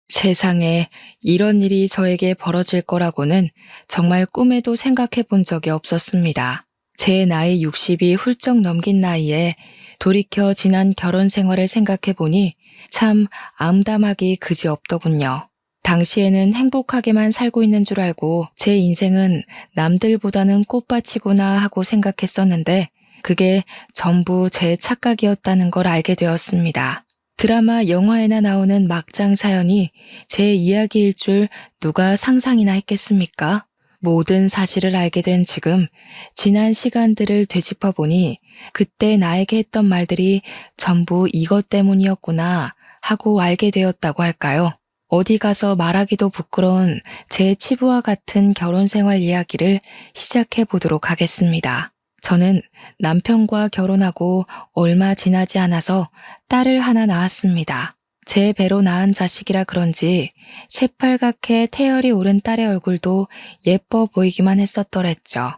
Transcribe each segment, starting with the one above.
세상에 이런 일이 저에게 벌어질 거라고는 정말 꿈에도 생각해 본 적이 없었습니다. 제 나이 60이 훌쩍 넘긴 나이에 돌이켜 지난 결혼 생활을 생각해 보니 참 암담하기 그지없더군요. 당시에는 행복하게만 살고 있는 줄 알고 제 인생은 남들보다는 꽃밭이구나 하고 생각했었는데 그게 전부 제 착각이었다는 걸 알게 되었습니다. 드라마, 영화에나 나오는 막장 사연이 제 이야기일 줄 누가 상상이나 했겠습니까? 모든 사실을 알게 된 지금, 지난 시간들을 되짚어 보니 그때 나에게 했던 말들이 전부 이것 때문이었구나 하고 알게 되었다고 할까요? 어디 가서 말하기도 부끄러운 제 치부와 같은 결혼 생활 이야기를 시작해 보도록 하겠습니다. 저는 남편과 결혼하고 얼마 지나지 않아서 딸을 하나 낳았습니다. 제 배로 낳은 자식이라 그런지 새빨갛게 태열이 오른 딸의 얼굴도 예뻐 보이기만 했었더랬죠.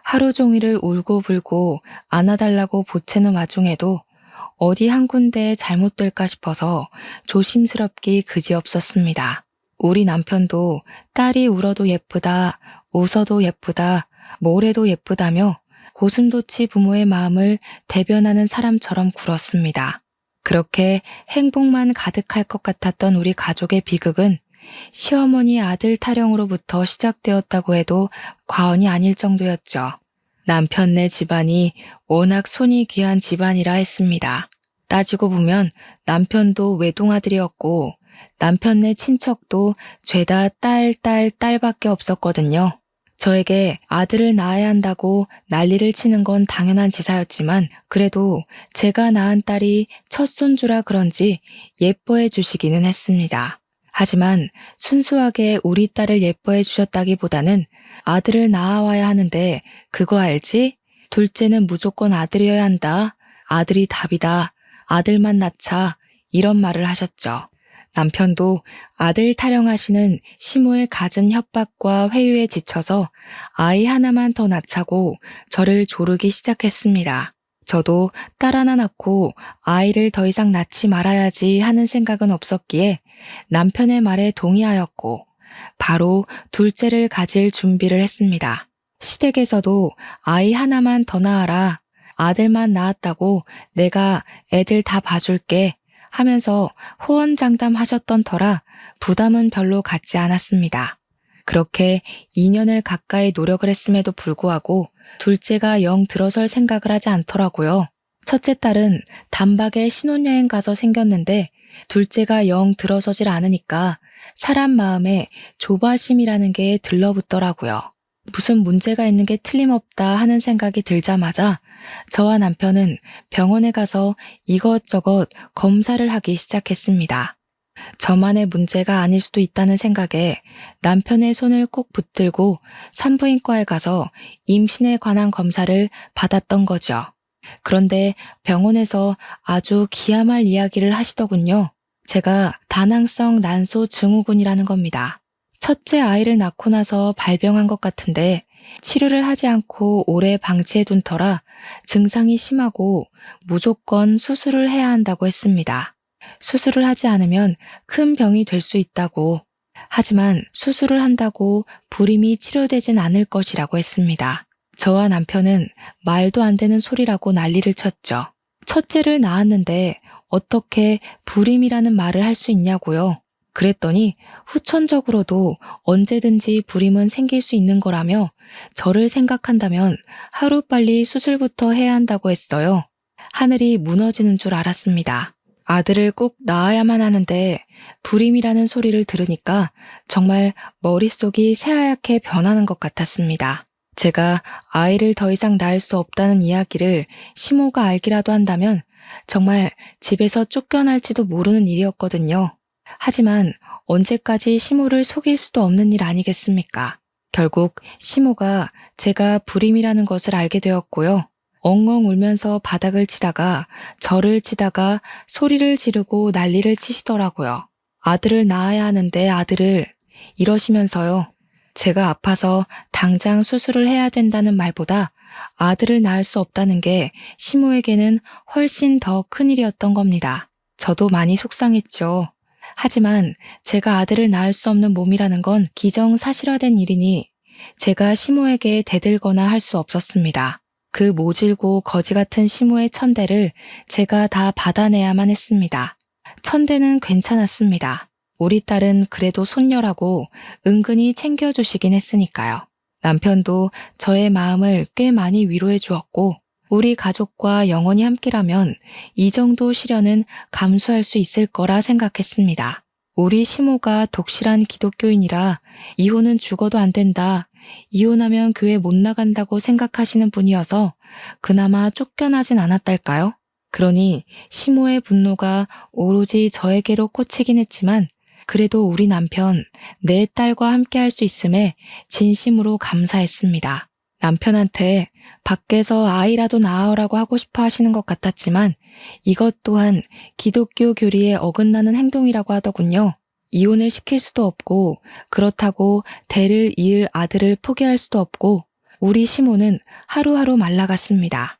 하루 종일을 울고불고 안아달라고 보채는 와중에도 어디 한 군데 잘못될까 싶어서 조심스럽기 그지없었습니다. 우리 남편도 딸이 울어도 예쁘다, 웃어도 예쁘다, 뭘 해도 예쁘다며 고슴도치 부모의 마음을 대변하는 사람처럼 굴었습니다. 그렇게 행복만 가득할 것 같았던 우리 가족의 비극은 시어머니 아들 타령으로부터 시작되었다고 해도 과언이 아닐 정도였죠. 남편네 집안이 워낙 손이 귀한 집안이라 했습니다. 따지고 보면 남편도 외동아들이었고 남편네 친척도 죄다 딸밖에 없었거든요. 저에게 아들을 낳아야 한다고 난리를 치는 건 당연한 지사였지만 그래도 제가 낳은 딸이 첫 손주라 그런지 예뻐해 주시기는 했습니다. 하지만 순수하게 우리 딸을 예뻐해 주셨다기보다는 아들을 낳아와야 하는데 그거 알지? 둘째는 무조건 아들이어야 한다. 아들이 답이다. 아들만 낳자. 이런 말을 하셨죠. 남편도 아들 타령하시는 시모의 갖은 협박과 회유에 지쳐서 아이 하나만 더 낳자고 저를 조르기 시작했습니다. 저도 딸 하나 낳고 아이를 더 이상 낳지 말아야지 하는 생각은 없었기에 남편의 말에 동의하였고 바로 둘째를 가질 준비를 했습니다. 시댁에서도 아이 하나만 더 낳아라. 아들만 낳았다고 내가 애들 다 봐줄게. 하면서 호언장담하셨던 터라 부담은 별로 갖지 않았습니다. 그렇게 2년을 가까이 노력을 했음에도 불구하고 둘째가 영 들어설 생각을 하지 않더라고요. 첫째 딸은 단박에 신혼여행 가서 생겼는데 둘째가 영 들어서질 않으니까 사람 마음에 조바심이라는 게 들러붙더라고요. 무슨 문제가 있는 게 틀림없다 하는 생각이 들자마자 저와 남편은 병원에 가서 이것저것 검사를 하기 시작했습니다. 저만의 문제가 아닐 수도 있다는 생각에 남편의 손을 꼭 붙들고 산부인과에 가서 임신에 관한 검사를 받았던 거죠. 그런데 병원에서 아주 기야말 이야기를 하시더군요. 제가 다낭성 난소 증후군이라는 겁니다. 첫째 아이를 낳고 나서 발병한 것 같은데 치료를 하지 않고 오래 방치해둔 터라 증상이 심하고 무조건 수술을 해야 한다고 했습니다. 수술을 하지 않으면 큰 병이 될 수 있다고. 하지만 수술을 한다고 불임이 치료되진 않을 것이라고 했습니다. 저와 남편은 말도 안 되는 소리라고 난리를 쳤죠. 첫째를 낳았는데 어떻게 불임이라는 말을 할 수 있냐고요. 그랬더니 후천적으로도 언제든지 불임은 생길 수 있는 거라며 저를 생각한다면 하루빨리 수술부터 해야 한다고 했어요. 하늘이 무너지는 줄 알았습니다. 아들을 꼭 낳아야만 하는데 불임이라는 소리를 들으니까 정말 머릿속이 새하얗게 변하는 것 같았습니다. 제가 아이를 더 이상 낳을 수 없다는 이야기를 시모가 알기라도 한다면 정말 집에서 쫓겨날지도 모르는 일이었거든요. 하지만 언제까지 시모를 속일 수도 없는 일 아니겠습니까? 결국 시모가 제가 불임이라는 것을 알게 되었고요. 엉엉 울면서 바닥을 치다가 저를 치다가 소리를 지르고 난리를 치시더라고요. 아들을 낳아야 하는데 아들을 이러시면서요. 제가 아파서 당장 수술을 해야 된다는 말보다 아들을 낳을 수 없다는 게 시모에게는 훨씬 더 큰일이었던 겁니다. 저도 많이 속상했죠. 하지만 제가 아들을 낳을 수 없는 몸이라는 건 기정사실화된 일이니 제가 시모에게 대들거나 할 수 없었습니다. 그 모질고 거지 같은 시모의 천대를 제가 다 받아내야만 했습니다. 천대는 괜찮았습니다. 우리 딸은 그래도 손녀라고 은근히 챙겨주시긴 했으니까요. 남편도 저의 마음을 꽤 많이 위로해 주었고 우리 가족과 영원히 함께라면 이 정도 시련은 감수할 수 있을 거라 생각했습니다. 우리 시모가 독실한 기독교인이라 이혼은 죽어도 안 된다. 이혼하면 교회 못 나간다고 생각하시는 분이어서 그나마 쫓겨나진 않았달까요? 그러니 시모의 분노가 오로지 저에게로 꽂히긴 했지만 그래도 우리 남편, 내 딸과 함께 할 수 있음에 진심으로 감사했습니다. 남편한테 밖에서 아이라도 낳으라고 하고 싶어 하시는 것 같았지만 이것 또한 기독교 교리에 어긋나는 행동이라고 하더군요. 이혼을 시킬 수도 없고 그렇다고 대를 이을 아들을 포기할 수도 없고 우리 시모는 하루하루 말라갔습니다.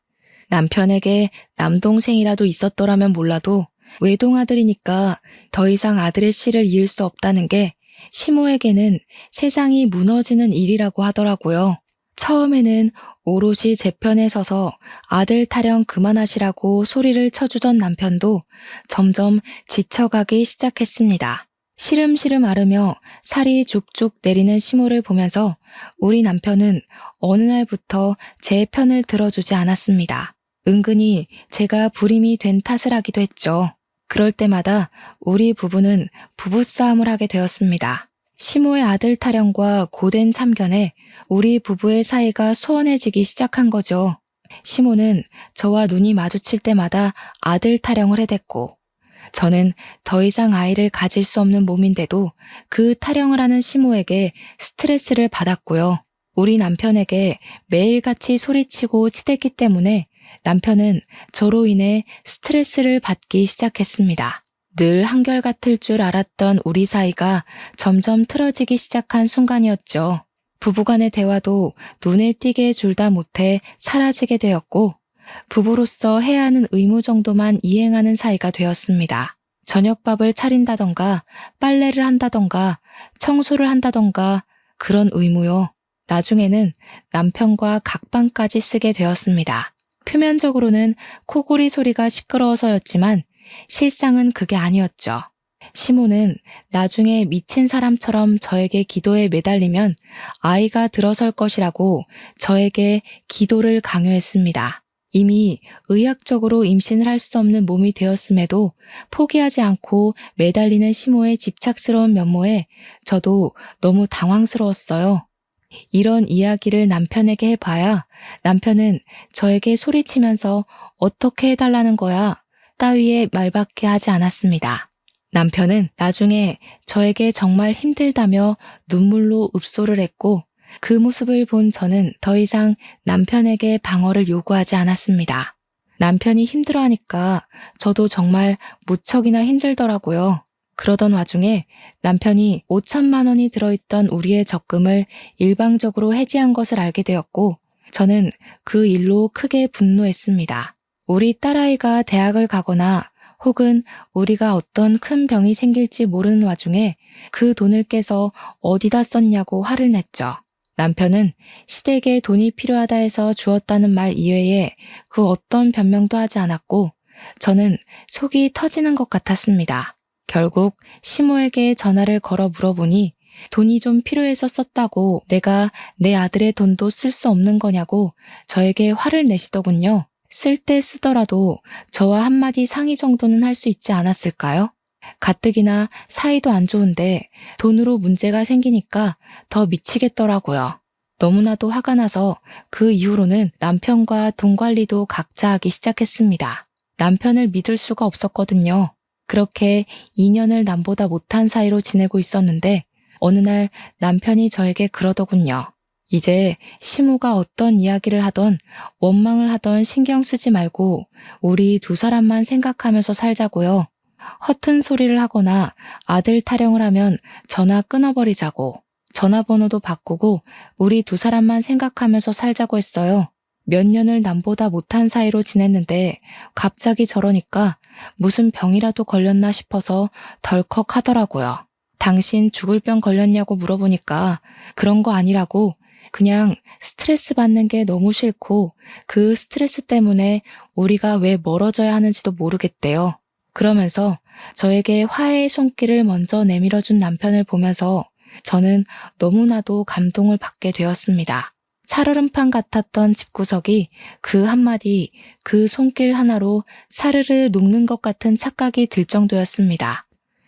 남편에게 남동생이라도 있었더라면 몰라도 외동아들이니까 더 이상 아들의 씨를 이을 수 없다는 게 시모에게는 세상이 무너지는 일이라고 하더라고요. 처음에는 오롯이 제 편에 서서 아들 타령 그만하시라고 소리를 쳐주던 남편도 점점 지쳐가기 시작했습니다. 시름시름 앓으며 살이 죽죽 내리는 시모를 보면서 우리 남편은 어느 날부터 제 편을 들어주지 않았습니다. 은근히 제가 불임이 된 탓을 하기도 했죠. 그럴 때마다 우리 부부는 부부싸움을 하게 되었습니다. 시모의 아들 타령과 고된 참견에 우리 부부의 사이가 소원해지기 시작한 거죠. 시모는 저와 눈이 마주칠 때마다 아들 타령을 해댔고 저는 더 이상 아이를 가질 수 없는 몸인데도 그 타령을 하는 시모에게 스트레스를 받았고요. 우리 남편에게 매일같이 소리치고 치댔기 때문에 남편은 저로 인해 스트레스를 받기 시작했습니다. 늘 한결같을 줄 알았던 우리 사이가 점점 틀어지기 시작한 순간이었죠. 부부간의 대화도 눈에 띄게 줄다 못해 사라지게 되었고 부부로서 해야 하는 의무 정도만 이행하는 사이가 되었습니다. 저녁밥을 차린다던가 빨래를 한다던가 청소를 한다던가 그런 의무요. 나중에는 남편과 각방까지 쓰게 되었습니다. 표면적으로는 코골이 소리가 시끄러워서였지만 실상은 그게 아니었죠. 시모는 나중에 미친 사람처럼 저에게 기도에 매달리면 아이가 들어설 것이라고 저에게 기도를 강요했습니다. 이미 의학적으로 임신을 할 수 없는 몸이 되었음에도 포기하지 않고 매달리는 시모의 집착스러운 면모에 저도 너무 당황스러웠어요. 이런 이야기를 남편에게 해봐야 남편은 저에게 소리치면서 어떻게 해달라는 거야 따위의 말밖에 하지 않았습니다. 남편은 나중에 저에게 정말 힘들다며 눈물로 읍소를 했고 그 모습을 본 저는 더 이상 남편에게 방어를 요구하지 않았습니다. 남편이 힘들어하니까 저도 정말 무척이나 힘들더라고요. 그러던 와중에 남편이 5천만 원이 들어있던 우리의 적금을 일방적으로 해지한 것을 알게 되었고 저는 그 일로 크게 분노했습니다. 우리 딸아이가 대학을 가거나 혹은 우리가 어떤 큰 병이 생길지 모르는 와중에 그 돈을 깨서 어디다 썼냐고 화를 냈죠. 남편은 시댁에 돈이 필요하다 해서 주었다는 말 이외에 그 어떤 변명도 하지 않았고 저는 속이 터지는 것 같았습니다. 결국 시모에게 전화를 걸어 물어보니 돈이 좀 필요해서 썼다고 내가 내 아들의 돈도 쓸 수 없는 거냐고 저에게 화를 내시더군요. 쓸 때 쓰더라도 저와 한마디 상의 정도는 할 수 있지 않았을까요? 가뜩이나 사이도 안 좋은데 돈으로 문제가 생기니까 더 미치겠더라고요. 너무나도 화가 나서 그 이후로는 남편과 돈 관리도 각자 하기 시작했습니다. 남편을 믿을 수가 없었거든요. 그렇게 2년을 남보다 못한 사이로 지내고 있었는데 어느 날 남편이 저에게 그러더군요. 이제 시모가 어떤 이야기를 하던 원망을 하던 신경 쓰지 말고 우리 두 사람만 생각하면서 살자고요. 허튼 소리를 하거나 아들 타령을 하면 전화 끊어버리자고 전화번호도 바꾸고 우리 두 사람만 생각하면서 살자고 했어요. 몇 년을 남보다 못한 사이로 지냈는데 갑자기 저러니까 무슨 병이라도 걸렸나 싶어서 덜컥 하더라고요. 당신 죽을 병 걸렸냐고 물어보니까 그런 거 아니라고, 그냥 스트레스 받는 게 너무 싫고 그 스트레스 때문에 우리가 왜 멀어져야 하는지도 모르겠대요. 그러면서 저에게 화해의 손길을 먼저 내밀어준 남편을 보면서 저는 너무나도 감동을 받게 되었습니다. 살얼음판 같았던 집구석이 그 한마디, 그 손길 하나로 사르르 녹는 것 같은 착각이 들 정도였습니다.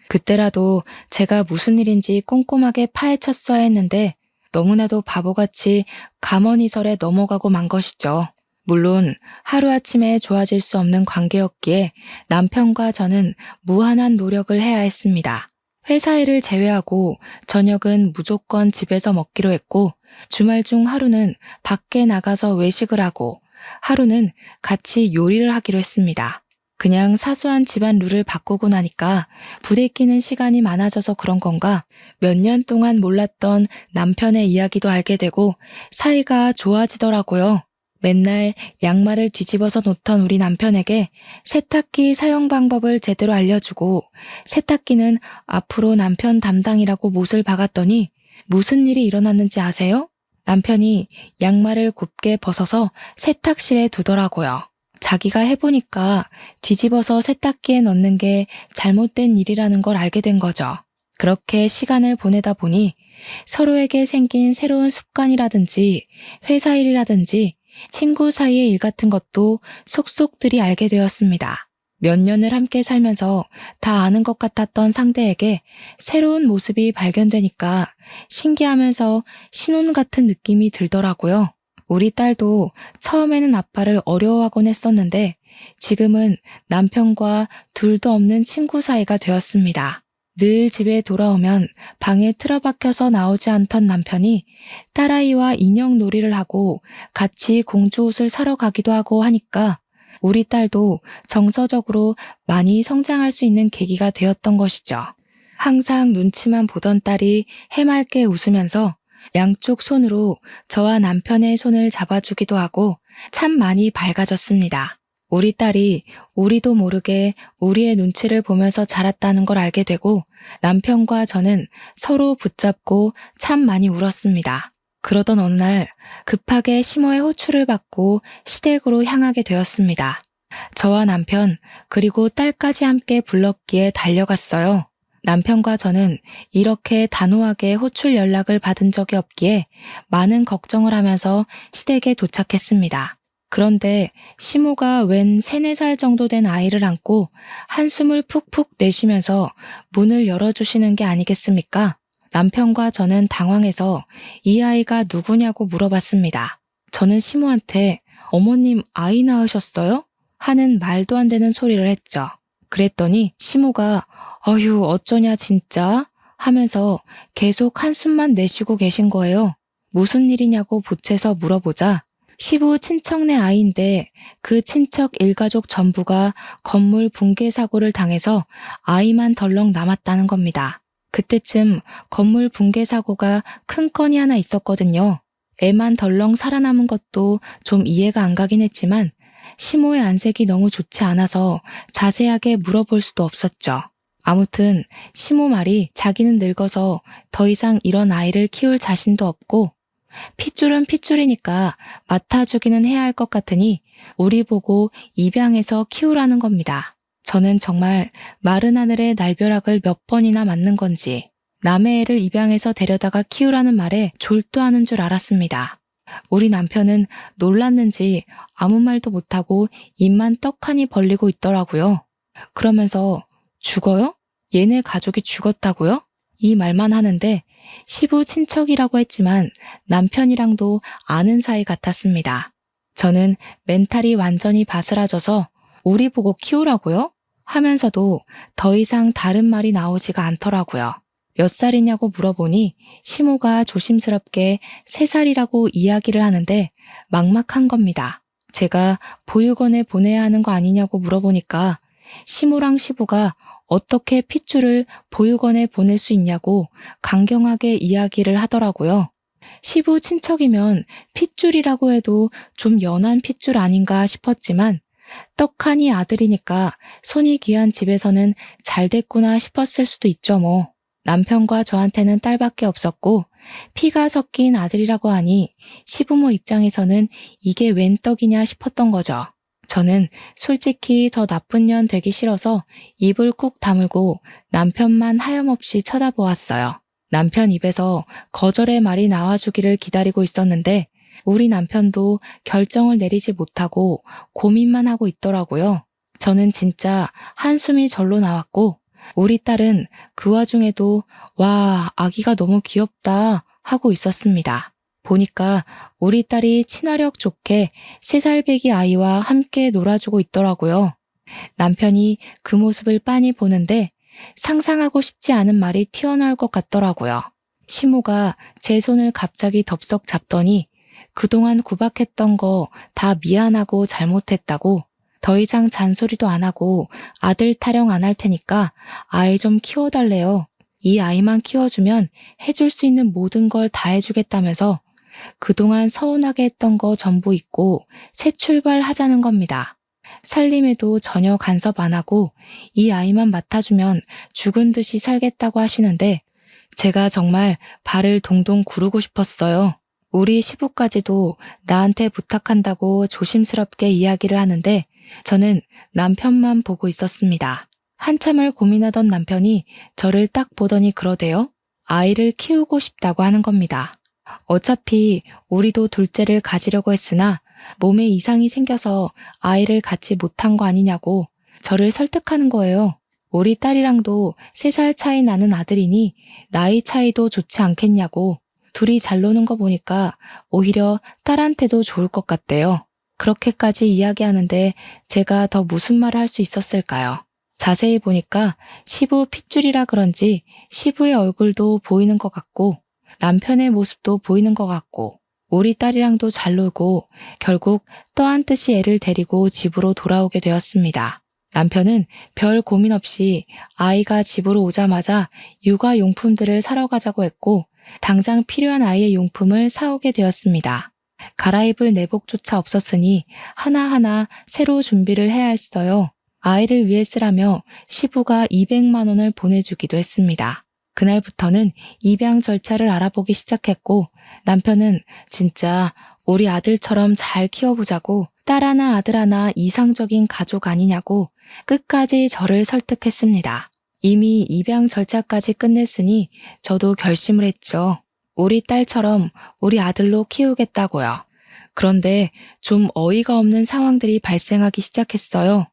그때라도 제가 무슨 일인지 꼼꼼하게 파헤쳤어야 했는데 너무나도 바보같이 감언이설에 넘어가고 만 것이죠. 물론 하루아침에 좋아질 수 없는 관계였기에 남편과 저는 무한한 노력을 해야 했습니다. 회사 일을 제외하고 저녁은 무조건 집에서 먹기로 했고, 주말 중 하루는 밖에 나가서 외식을 하고 하루는 같이 요리를 하기로 했습니다. 그냥 사소한 집안 룰을 바꾸고 나니까 부대끼는 시간이 많아져서 그런 건가 몇 년 동안 몰랐던 남편의 이야기도 알게 되고 사이가 좋아지더라고요. 맨날 양말을 뒤집어서 놓던 우리 남편에게 세탁기 사용 방법을 제대로 알려주고, 세탁기는 앞으로 남편 담당이라고 못을 박았더니 무슨 일이 일어났는지 아세요? 남편이 양말을 곱게 벗어서 세탁실에 두더라고요. 자기가 해보니까 뒤집어서 세탁기에 넣는 게 잘못된 일이라는 걸 알게 된 거죠. 그렇게 시간을 보내다 보니 서로에게 생긴 새로운 습관이라든지 회사 일이라든지 친구 사이의 일 같은 것도 속속들이 알게 되었습니다. 몇 년을 함께 살면서 다 아는 것 같았던 상대에게 새로운 모습이 발견되니까 신기하면서 신혼 같은 느낌이 들더라고요. 우리 딸도 처음에는 아빠를 어려워하곤 했었는데 지금은 남편과 둘도 없는 친구 사이가 되었습니다. 늘 집에 돌아오면 방에 틀어박혀서 나오지 않던 남편이 딸아이와 인형 놀이를 하고 같이 공주 옷을 사러 가기도 하고 하니까 우리 딸도 정서적으로 많이 성장할 수 있는 계기가 되었던 것이죠. 항상 눈치만 보던 딸이 해맑게 웃으면서 양쪽 손으로 저와 남편의 손을 잡아주기도 하고 참 많이 밝아졌습니다. 우리 딸이 우리도 모르게 우리의 눈치를 보면서 자랐다는 걸 알게 되고 남편과 저는 서로 붙잡고 참 많이 울었습니다. 그러던 어느 날 급하게 시모의 호출을 받고 시댁으로 향하게 되었습니다. 저와 남편 그리고 딸까지 함께 불렀기에 달려갔어요. 남편과 저는 이렇게 단호하게 호출 연락을 받은 적이 없기에 많은 걱정을 하면서 시댁에 도착했습니다. 그런데 시모가 웬 3, 4살 정도 된 아이를 안고 한숨을 푹푹 내쉬면서 문을 열어주시는 게 아니겠습니까? 남편과 저는 당황해서 이 아이가 누구냐고 물어봤습니다. 저는 시모한테 어머님 아이 낳으셨어요? 하는 말도 안 되는 소리를 했죠. 그랬더니 시모가 어휴 어쩌냐 진짜 하면서 계속 한숨만 내쉬고 계신 거예요. 무슨 일이냐고 보채서 물어보자 시부 친척네 아이인데 그 친척 일가족 전부가 건물 붕괴 사고를 당해서 아이만 덜렁 남았다는 겁니다. 그때쯤 건물 붕괴 사고가 큰 건이 하나 있었거든요. 애만 덜렁 살아남은 것도 좀 이해가 안 가긴 했지만 시모의 안색이 너무 좋지 않아서 자세하게 물어볼 수도 없었죠. 아무튼 시모 말이 자기는 늙어서 더 이상 이런 아이를 키울 자신도 없고 핏줄은 핏줄이니까 맡아주기는 해야 할 것 같으니 우리 보고 입양해서 키우라는 겁니다. 저는 정말 마른 하늘에 날벼락을 몇 번이나 맞는 건지 남의 애를 입양해서 데려다가 키우라는 말에 졸도하는 줄 알았습니다. 우리 남편은 놀랐는지 아무 말도 못하고 입만 떡하니 벌리고 있더라고요. 그러면서 죽어요? 얘네 가족이 죽었다고요? 이 말만 하는데 시부 친척이라고 했지만 남편이랑도 아는 사이 같았습니다. 저는 멘탈이 완전히 바스라져서 우리 보고 키우라고요? 하면서도 더 이상 다른 말이 나오지가 않더라고요. 몇 살이냐고 물어보니 시모가 조심스럽게 3살이라고 이야기를 하는데 막막한 겁니다. 제가 보육원에 보내야 하는 거 아니냐고 물어보니까 시모랑 시부가 어떻게 핏줄을 보육원에 보낼 수 있냐고 강경하게 이야기를 하더라고요. 시부 친척이면 핏줄이라고 해도 좀 연한 핏줄 아닌가 싶었지만 떡하니 아들이니까 손이 귀한 집에서는 잘 됐구나 싶었을 수도 있죠 뭐. 남편과 저한테는 딸밖에 없었고 피가 섞인 아들이라고 하니 시부모 입장에서는 이게 웬 떡이냐 싶었던 거죠. 저는 솔직히 더 나쁜 년 되기 싫어서 입을 꾹 다물고 남편만 하염없이 쳐다보았어요. 남편 입에서 거절의 말이 나와주기를 기다리고 있었는데 우리 남편도 결정을 내리지 못하고 고민만 하고 있더라고요. 저는 진짜 한숨이 절로 나왔고 우리 딸은 그 와중에도 와, 아기가 너무 귀엽다 하고 있었습니다. 보니까 우리 딸이 친화력 좋게 3살 배기 아이와 함께 놀아주고 있더라고요. 남편이 그 모습을 빤히 보는데 상상하고 싶지 않은 말이 튀어나올 것 같더라고요. 시모가 제 손을 갑자기 덥석 잡더니 그동안 구박했던 거 다 미안하고 잘못했다고 더 이상 잔소리도 안 하고 아들 타령 안 할 테니까 아이 좀 키워달래요. 이 아이만 키워주면 해줄 수 있는 모든 걸 다 해주겠다면서 그동안 서운하게 했던 거 전부 잊고 새 출발하자는 겁니다. 살림에도 전혀 간섭 안 하고 이 아이만 맡아주면 죽은 듯이 살겠다고 하시는데 제가 정말 발을 동동 구르고 싶었어요. 우리 시부까지도 나한테 부탁한다고 조심스럽게 이야기를 하는데 저는 남편만 보고 있었습니다. 한참을 고민하던 남편이 저를 딱 보더니 그러대요. 아이를 키우고 싶다고 하는 겁니다. 어차피 우리도 둘째를 가지려고 했으나 몸에 이상이 생겨서 아이를 갖지 못한 거 아니냐고 저를 설득하는 거예요. 우리 딸이랑도 3살 차이 나는 아들이니 나이 차이도 좋지 않겠냐고. 둘이 잘 노는 거 보니까 오히려 딸한테도 좋을 것 같대요. 그렇게까지 이야기하는데 제가 더 무슨 말을 할 수 있었을까요? 자세히 보니까 시부 핏줄이라 그런지 시부의 얼굴도 보이는 것 같고 남편의 모습도 보이는 것 같고 우리 딸이랑도 잘 놀고 결국 떠한 듯이 애를 데리고 집으로 돌아오게 되었습니다. 남편은 별 고민 없이 아이가 집으로 오자마자 육아용품들을 사러 가자고 했고 당장 필요한 아이의 용품을 사오게 되었습니다. 갈아입을 내복조차 없었으니 하나하나 새로 준비를 해야 했어요. 아이를 위해 쓰라며 시부가 200만 원을 보내주기도 했습니다. 그날부터는 입양 절차를 알아보기 시작했고 남편은 진짜 우리 아들처럼 잘 키워보자고 딸 하나 아들 하나 이상적인 가족 아니냐고 끝까지 저를 설득했습니다. 이미 입양 절차까지 끝냈으니 저도 결심을 했죠. 우리 딸처럼 우리 아들로 키우겠다고요. 그런데 좀 어이가 없는 상황들이 발생하기 시작했어요.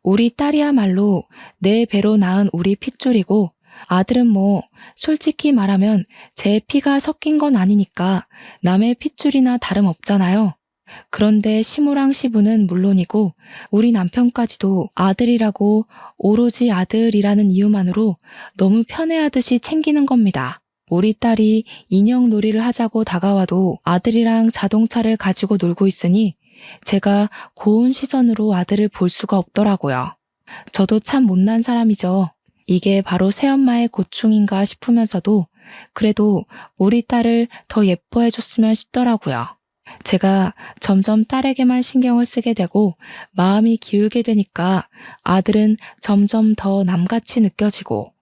우리 딸이야말로 내 배로 낳은 우리 핏줄이고 아들은 뭐 솔직히 말하면 제 피가 섞인 건 아니니까 남의 핏줄이나 다름없잖아요. 그런데 시모랑 시부는 물론이고 우리 남편까지도 아들이라고 오로지 아들이라는 이유만으로 너무 편애하듯이 챙기는 겁니다. 우리 딸이 인형놀이를 하자고 다가와도 아들이랑 자동차를 가지고 놀고 있으니 제가 고운 시선으로 아들을 볼 수가 없더라고요. 저도 참 못난 사람이죠. 이게 바로 새엄마의 고충인가 싶으면서도 그래도 우리 딸을 더 예뻐해줬으면 싶더라고요. 제가 점점 딸에게만 신경을 쓰게 되고 마음이 기울게 되니까 아들은 점점 더 남같이 느껴지고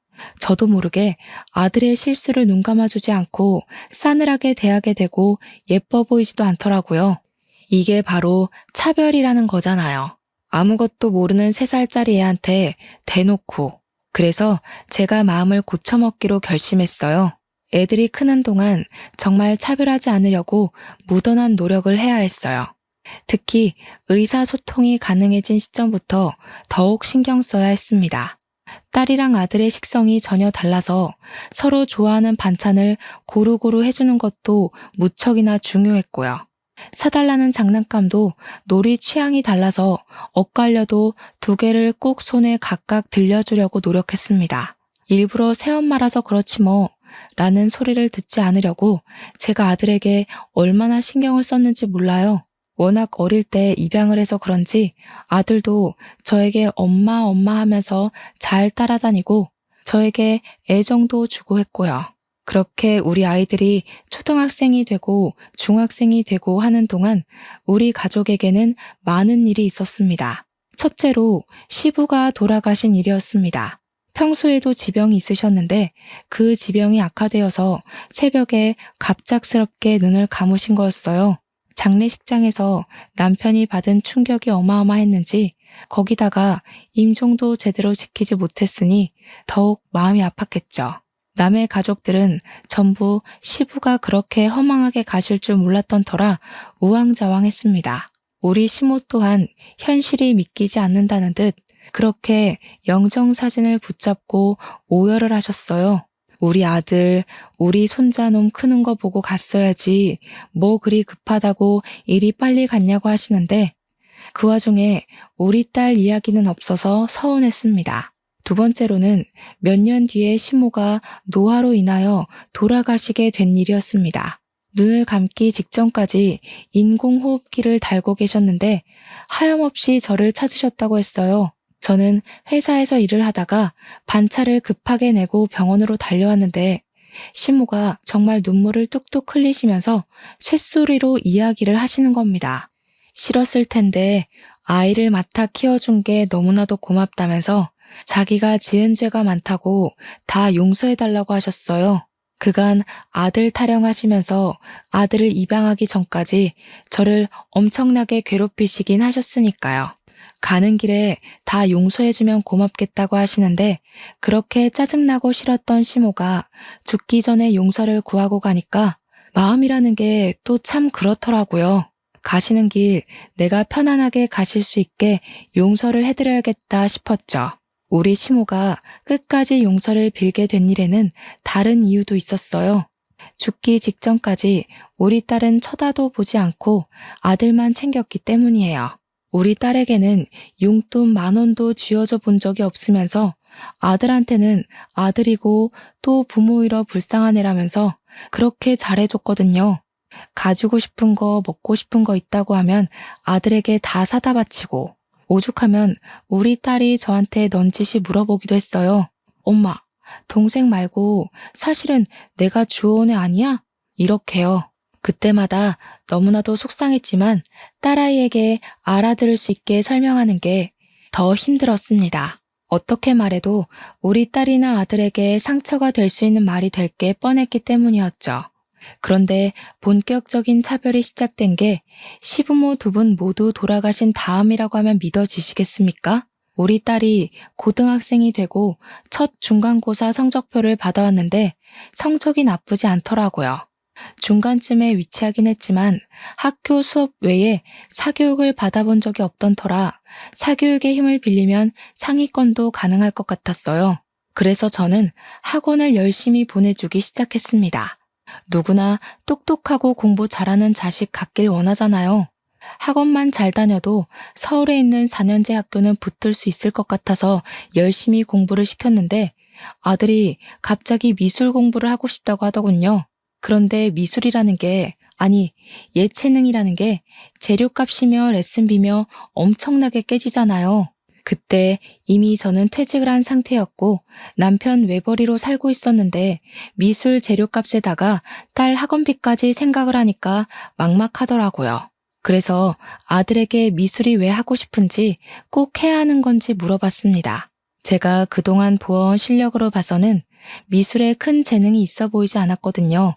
저도 모르게 아들의 실수를 눈감아주지 않고 싸늘하게 대하게 되고 예뻐 보이지도 않더라고요. 이게 바로 차별이라는 거잖아요. 아무것도 모르는 3살짜리 애한테 대놓고. 그래서 제가 마음을 고쳐먹기로 결심했어요. 애들이 크는 동안 정말 차별하지 않으려고 무던한 노력을 해야 했어요. 특히 의사소통이 가능해진 시점부터 더욱 신경 써야 했습니다. 딸이랑 아들의 식성이 전혀 달라서 서로 좋아하는 반찬을 고루고루 해주는 것도 무척이나 중요했고요. 사달라는 장난감도 놀이 취향이 달라서 엇갈려도 2개를 꼭 손에 각각 들려주려고 노력했습니다. 일부러 새엄마라서 그렇지 뭐 라는 소리를 듣지 않으려고 제가 아들에게 얼마나 신경을 썼는지 몰라요. 워낙 어릴 때 입양을 해서 그런지 아들도 저에게 엄마 엄마 하면서 잘 따라다니고 저에게 애정도 주고 했고요. 그렇게 우리 아이들이 초등학생이 되고 중학생이 되고 하는 동안 우리 가족에게는 많은 일이 있었습니다. 첫째로 시부가 돌아가신 일이었습니다. 평소에도 지병이 있으셨는데 그 지병이 악화되어서 새벽에 갑작스럽게 눈을 감으신 거였어요. 장례식장에서 남편이 받은 충격이 어마어마했는지 거기다가 임종도 제대로 지키지 못했으니 더욱 마음이 아팠겠죠. 남의 가족들은 전부 시부가 그렇게 허망하게 가실 줄 몰랐던 터라 우왕좌왕했습니다. 우리 시모 또한 현실이 믿기지 않는다는 듯 그렇게 영정사진을 붙잡고 오열을 하셨어요. 우리 아들, 우리 손자놈 크는 거 보고 갔어야지 뭐 그리 급하다고 일이 빨리 갔냐고 하시는데 그 와중에 우리 딸 이야기는 없어서 서운했습니다. 두 번째로는 몇 년 뒤에 시모가 노화로 인하여 돌아가시게 된 일이었습니다. 눈을 감기 직전까지 인공호흡기를 달고 계셨는데 하염없이 저를 찾으셨다고 했어요. 저는 회사에서 일을 하다가 반차를 급하게 내고 병원으로 달려왔는데 시모가 정말 눈물을 뚝뚝 흘리시면서 쇳소리로 이야기를 하시는 겁니다. 싫었을 텐데 아이를 맡아 키워준 게 너무나도 고맙다면서 자기가 지은 죄가 많다고 다 용서해달라고 하셨어요. 그간 아들 타령하시면서 아들을 입양하기 전까지 저를 엄청나게 괴롭히시긴 하셨으니까요. 가는 길에 다 용서해주면 고맙겠다고 하시는데 그렇게 짜증나고 싫었던 시모가 죽기 전에 용서를 구하고 가니까 마음이라는 게 또 참 그렇더라고요. 가시는 길 내가 편안하게 가실 수 있게 용서를 해드려야겠다 싶었죠. 우리 시모가 끝까지 용서를 빌게 된 일에는 다른 이유도 있었어요. 죽기 직전까지 우리 딸은 쳐다도 보지 않고 아들만 챙겼기 때문이에요. 우리 딸에게는 용돈 10,000원도 쥐어줘 본 적이 없으면서 아들한테는 아들이고 또 부모 잃어 불쌍한 애라면서 그렇게 잘해줬거든요. 가지고 싶은 거, 먹고 싶은 거 있다고 하면 아들에게 다 사다 바치고 오죽하면 우리 딸이 저한테 넌지시 물어보기도 했어요. 엄마, 동생 말고 사실은 내가 주워온 애 아니야? 이렇게요. 그때마다 너무나도 속상했지만 딸아이에게 알아들을 수 있게 설명하는 게 더 힘들었습니다. 어떻게 말해도 우리 딸이나 아들에게 상처가 될 수 있는 말이 될 게 뻔했기 때문이었죠. 그런데 본격적인 차별이 시작된 게 시부모 두 분 모두 돌아가신 다음이라고 하면 믿어지시겠습니까? 우리 딸이 고등학생이 되고 첫 중간고사 성적표를 받아왔는데 성적이 나쁘지 않더라고요. 중간쯤에 위치하긴 했지만 학교 수업 외에 사교육을 받아본 적이 없던 터라 사교육의 힘을 빌리면 상위권도 가능할 것 같았어요. 그래서 저는 학원을 열심히 보내주기 시작했습니다. 누구나 똑똑하고 공부 잘하는 자식 갖길 원하잖아요. 학원만 잘 다녀도 서울에 있는 4년제 학교는 붙을 수 있을 것 같아서 열심히 공부를 시켰는데 아들이 갑자기 미술 공부를 하고 싶다고 하더군요. 그런데 미술이라는 게, 아니, 예체능이라는 게 재료값이며 레슨비며 엄청나게 깨지잖아요. 그때 이미 저는 퇴직을 한 상태였고 남편 외벌이로 살고 있었는데 미술 재료값에다가 딸 학원비까지 생각을 하니까 막막하더라고요. 그래서 아들에게 미술이 왜 하고 싶은지 꼭 해야 하는 건지 물어봤습니다. 제가 그동안 보아온 실력으로 봐서는 미술에 큰 재능이 있어 보이지 않았거든요.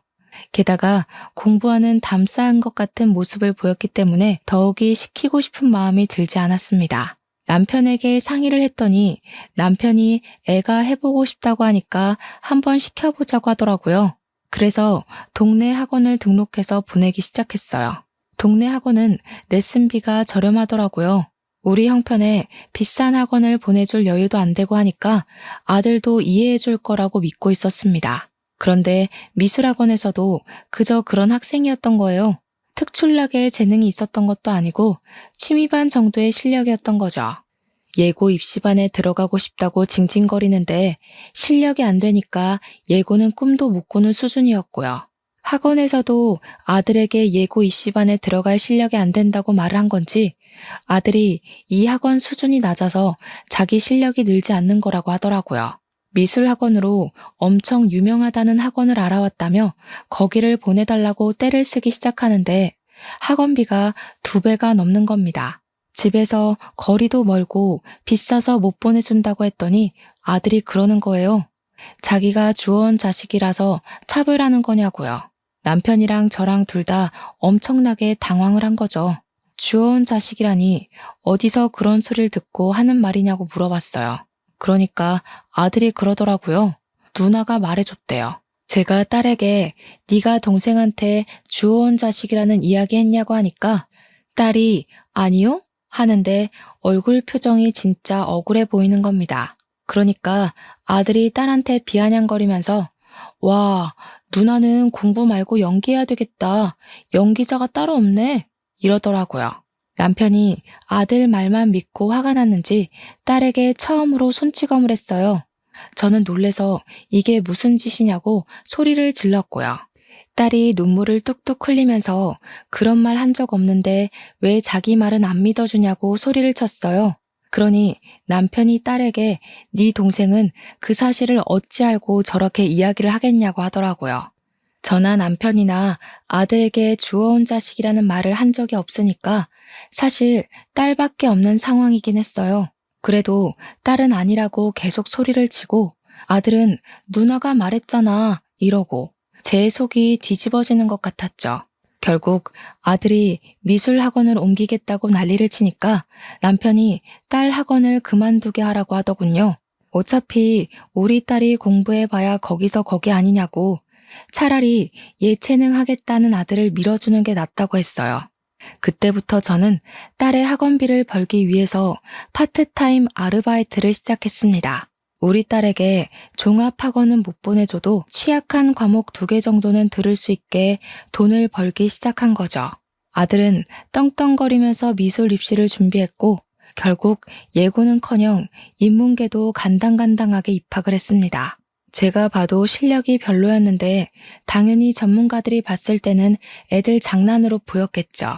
게다가 공부하는 담싸한 것 같은 모습을 보였기 때문에 더욱이 시키고 싶은 마음이 들지 않았습니다. 남편에게 상의를 했더니 남편이 애가 해보고 싶다고 하니까 한번 시켜보자고 하더라고요. 그래서 동네 학원을 등록해서 보내기 시작했어요. 동네 학원은 레슨비가 저렴하더라고요. 우리 형편에 비싼 학원을 보내줄 여유도 안 되고 하니까 아들도 이해해줄 거라고 믿고 있었습니다. 그런데 미술학원에서도 그저 그런 학생이었던 거예요. 특출나게 재능이 있었던 것도 아니고 취미반 정도의 실력이었던 거죠. 예고 입시반에 들어가고 싶다고 징징거리는데 실력이 안 되니까 예고는 꿈도 못 꾸는 수준이었고요. 학원에서도 아들에게 예고 입시반에 들어갈 실력이 안 된다고 말을 한 건지 아들이 이 학원 수준이 낮아서 자기 실력이 늘지 않는 거라고 하더라고요. 미술학원으로 엄청 유명하다는 학원을 알아왔다며 거기를 보내달라고 떼를 쓰기 시작하는데 학원비가 2배가 넘는 겁니다. 집에서 거리도 멀고 비싸서 못 보내준다고 했더니 아들이 그러는 거예요. 자기가 주워온 자식이라서 차별하는 거냐고요. 남편이랑 저랑 둘 다 엄청나게 당황을 한 거죠. 주워온 자식이라니 어디서 그런 소리를 듣고 하는 말이냐고 물어봤어요. 그러니까 아들이 그러더라고요. 누나가 말해줬대요. 제가 딸에게 네가 동생한테 주워온 자식이라는 이야기 했냐고 하니까 딸이 아니요? 하는데 얼굴 표정이 진짜 억울해 보이는 겁니다. 그러니까 아들이 딸한테 비아냥거리면서 와, 누나는 공부 말고 연기해야 되겠다. 연기자가 따로 없네. 이러더라고요. 남편이 아들 말만 믿고 화가 났는지 딸에게 처음으로 손찌검을 했어요. 저는 놀래서 이게 무슨 짓이냐고 소리를 질렀고요. 딸이 눈물을 뚝뚝 흘리면서 그런 말 한 적 없는데 왜 자기 말은 안 믿어주냐고 소리를 쳤어요. 그러니 남편이 딸에게 네 동생은 그 사실을 어찌 알고 저렇게 이야기를 하겠냐고 하더라고요. 저나 남편이나 아들에게 주워온 자식이라는 말을 한 적이 없으니까 사실 딸밖에 없는 상황이긴 했어요. 그래도 딸은 아니라고 계속 소리를 치고 아들은 누나가 말했잖아 이러고 제 속이 뒤집어지는 것 같았죠. 결국 아들이 미술 학원을 옮기겠다고 난리를 치니까 남편이 딸 학원을 그만두게 하라고 하더군요. 어차피 우리 딸이 공부해봐야 거기서 거기 아니냐고 차라리 예체능 하겠다는 아들을 밀어주는 게 낫다고 했어요. 그때부터 저는 딸의 학원비를 벌기 위해서 파트타임 아르바이트를 시작했습니다. 우리 딸에게 종합학원은 못 보내줘도 취약한 과목 2개 정도는 들을 수 있게 돈을 벌기 시작한 거죠. 아들은 떵떵거리면서 미술 입시를 준비했고 결국 예고는커녕 인문계도 간당간당하게 입학을 했습니다. 제가 봐도 실력이 별로였는데 당연히 전문가들이 봤을 때는 애들 장난으로 보였겠죠.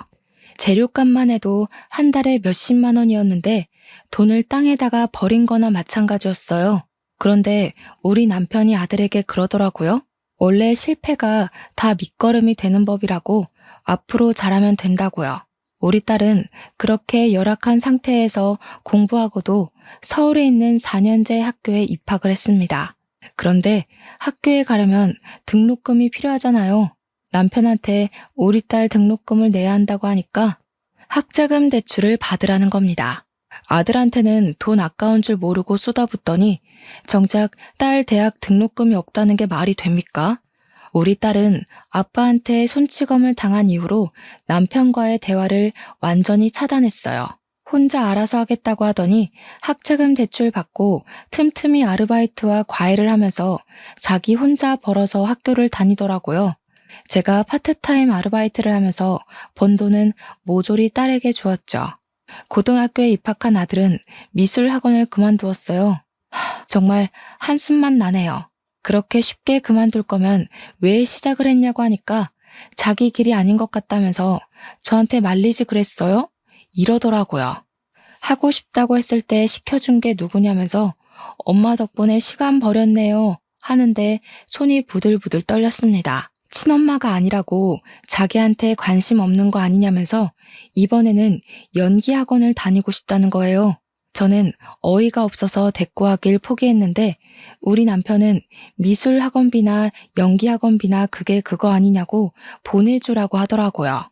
재료값만 해도 한 달에 몇십만 원이었는데 돈을 땅에다가 버린 거나 마찬가지였어요. 그런데 우리 남편이 아들에게 그러더라고요. 원래 실패가 다 밑거름이 되는 법이라고 앞으로 잘하면 된다고요. 우리 딸은 그렇게 열악한 상태에서 공부하고도 서울에 있는 4년제 학교에 입학을 했습니다. 그런데 학교에 가려면 등록금이 필요하잖아요. 남편한테 우리 딸 등록금을 내야 한다고 하니까 학자금 대출을 받으라는 겁니다. 아들한테는 돈 아까운 줄 모르고 쏟아붓더니 정작 딸 대학 등록금이 없다는 게 말이 됩니까? 우리 딸은 아빠한테 손찌검을 당한 이후로 남편과의 대화를 완전히 차단했어요. 혼자 알아서 하겠다고 하더니 학자금 대출 받고 틈틈이 아르바이트와 과외를 하면서 자기 혼자 벌어서 학교를 다니더라고요. 제가 파트타임 아르바이트를 하면서 번 돈은 모조리 딸에게 주었죠. 고등학교에 입학한 아들은 미술 학원을 그만두었어요. 정말 한숨만 나네요. 그렇게 쉽게 그만둘 거면 왜 시작을 했냐고 하니까 자기 길이 아닌 것 같다면서 저한테 말리지 그랬어요? 이러더라고요. 하고 싶다고 했을 때 시켜준 게 누구냐면서 엄마 덕분에 시간 버렸네요 하는데 손이 부들부들 떨렸습니다. 친엄마가 아니라고 자기한테 관심 없는 거 아니냐면서 이번에는 연기 학원을 다니고 싶다는 거예요. 저는 어이가 없어서 대꾸하길 포기했는데 우리 남편은 미술 학원비나 연기 학원비나 그게 그거 아니냐고 보내주라고 하더라고요.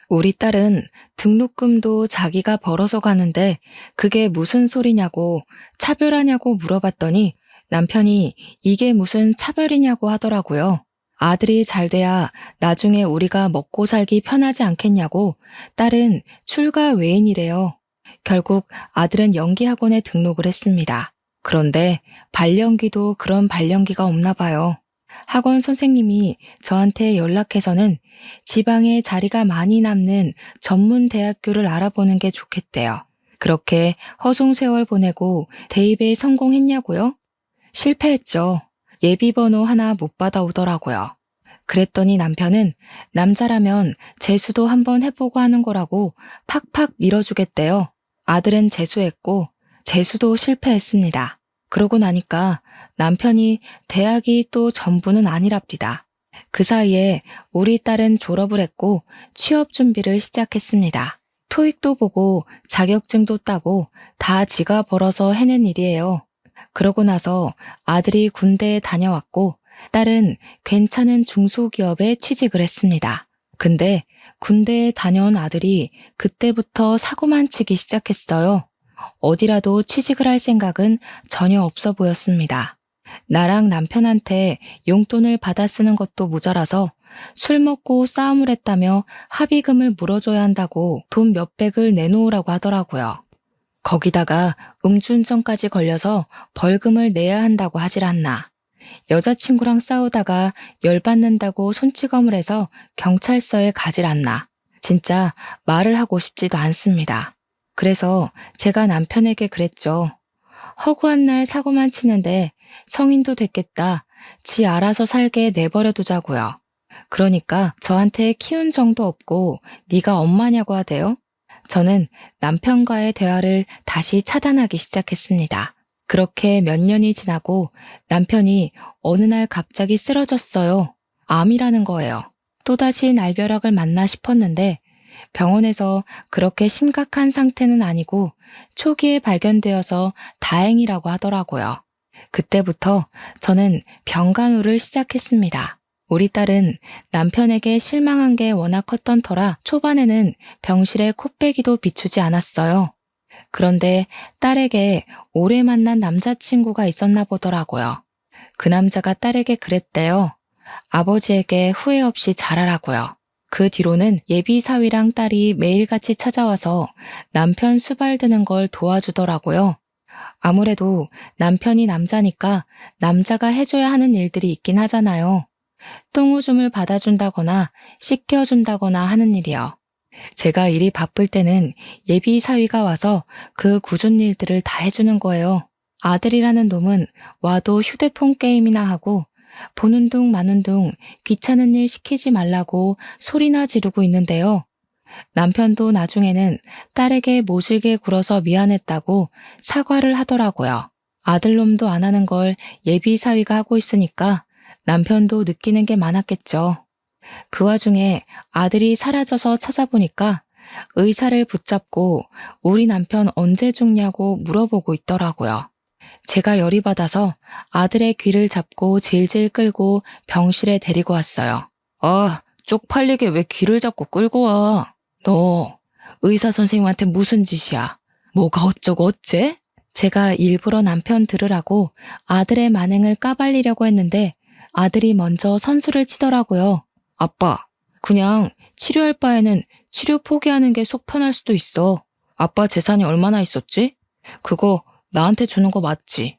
우리 딸은 등록금도 자기가 벌어서 가는데 그게 무슨 소리냐고 차별하냐고 물어봤더니 남편이 이게 무슨 차별이냐고 하더라고요. 아들이 잘 돼야 나중에 우리가 먹고 살기 편하지 않겠냐고 딸은 출가 외인이래요. 결국 아들은 연기학원에 등록을 했습니다. 그런데 발연기도 그런 발연기가 없나 봐요. 학원 선생님이 저한테 연락해서는 지방에 자리가 많이 남는 전문 대학교를 알아보는 게 좋겠대요. 그렇게 허송세월 보내고 대입에 성공했냐고요? 실패했죠. 예비번호 하나 못 받아오더라고요. 그랬더니 남편은 남자라면 재수도 한번 해보고 하는 거라고 팍팍 밀어주겠대요. 아들은 재수했고 재수도 실패했습니다. 그러고 나니까 남편이 대학이 또 전부는 아니랍니다. 그 사이에 우리 딸은 졸업을 했고 취업 준비를 시작했습니다. 토익도 보고 자격증도 따고 다 지가 벌어서 해낸 일이에요. 그러고 나서 아들이 군대에 다녀왔고 딸은 괜찮은 중소기업에 취직을 했습니다. 근데 군대에 다녀온 아들이 그때부터 사고만 치기 시작했어요. 어디라도 취직을 할 생각은 전혀 없어 보였습니다. 나랑 남편한테 용돈을 받아 쓰는 것도 모자라서 술 먹고 싸움을 했다며 합의금을 물어줘야 한다고 돈 몇백을 내놓으라고 하더라고요. 거기다가 음주운전까지 걸려서 벌금을 내야 한다고 하질 않나. 여자친구랑 싸우다가 열받는다고 손찌검을 해서 경찰서에 가질 않나. 진짜 말을 하고 싶지도 않습니다. 그래서 제가 남편에게 그랬죠. 허구한 날 사고만 치는데 성인도 됐겠다. 지 알아서 살게 내버려 두자고요. 그러니까 저한테 키운 정도 없고 네가 엄마냐고 하대요. 저는 남편과의 대화를 다시 차단하기 시작했습니다. 그렇게 몇 년이 지나고 남편이 어느 날 갑자기 쓰러졌어요. 암이라는 거예요. 또다시 날벼락을 맞나 싶었는데 병원에서 그렇게 심각한 상태는 아니고 초기에 발견되어서 다행이라고 하더라고요. 그때부터 저는 병간호를 시작했습니다. 우리 딸은 남편에게 실망한 게 워낙 컸던 터라 초반에는 병실에 코빼기도 비추지 않았어요. 그런데 딸에게 오래 만난 남자친구가 있었나 보더라고요. 그 남자가 딸에게 그랬대요. 아버지에게 후회 없이 잘하라고요. 그 뒤로는 예비 사위랑 딸이 매일같이 찾아와서 남편 수발 드는 걸 도와주더라고요. 아무래도 남편이 남자니까 남자가 해줘야 하는 일들이 있긴 하잖아요. 똥오줌을 받아준다거나 씻겨준다거나 하는 일이요. 제가 일이 바쁠 때는 예비 사위가 와서 그 굳은 일들을 다 해주는 거예요. 아들이라는 놈은 와도 휴대폰 게임이나 하고 보는 둥 마는 둥 귀찮은 일 시키지 말라고 소리나 지르고 있는데요. 남편도 나중에는 딸에게 모질게 굴어서 미안했다고 사과를 하더라고요. 아들놈도 안 하는 걸 예비 사위가 하고 있으니까 남편도 느끼는 게 많았겠죠. 그 와중에 아들이 사라져서 찾아보니까 의사를 붙잡고 우리 남편 언제 죽냐고 물어보고 있더라고요. 제가 열이 받아서 아들의 귀를 잡고 질질 끌고 병실에 데리고 왔어요. 아, 쪽팔리게 왜 귀를 잡고 끌고 와? 너 의사 선생님한테 무슨 짓이야? 뭐가 어쩌고 어째? 제가 일부러 남편 들으라고 아들의 만행을 까발리려고 했는데 아들이 먼저 선수를 치더라고요. 아빠, 그냥 치료할 바에는 치료 포기하는 게 속 편할 수도 있어. 아빠 재산이 얼마나 있었지? 그거 나한테 주는 거 맞지?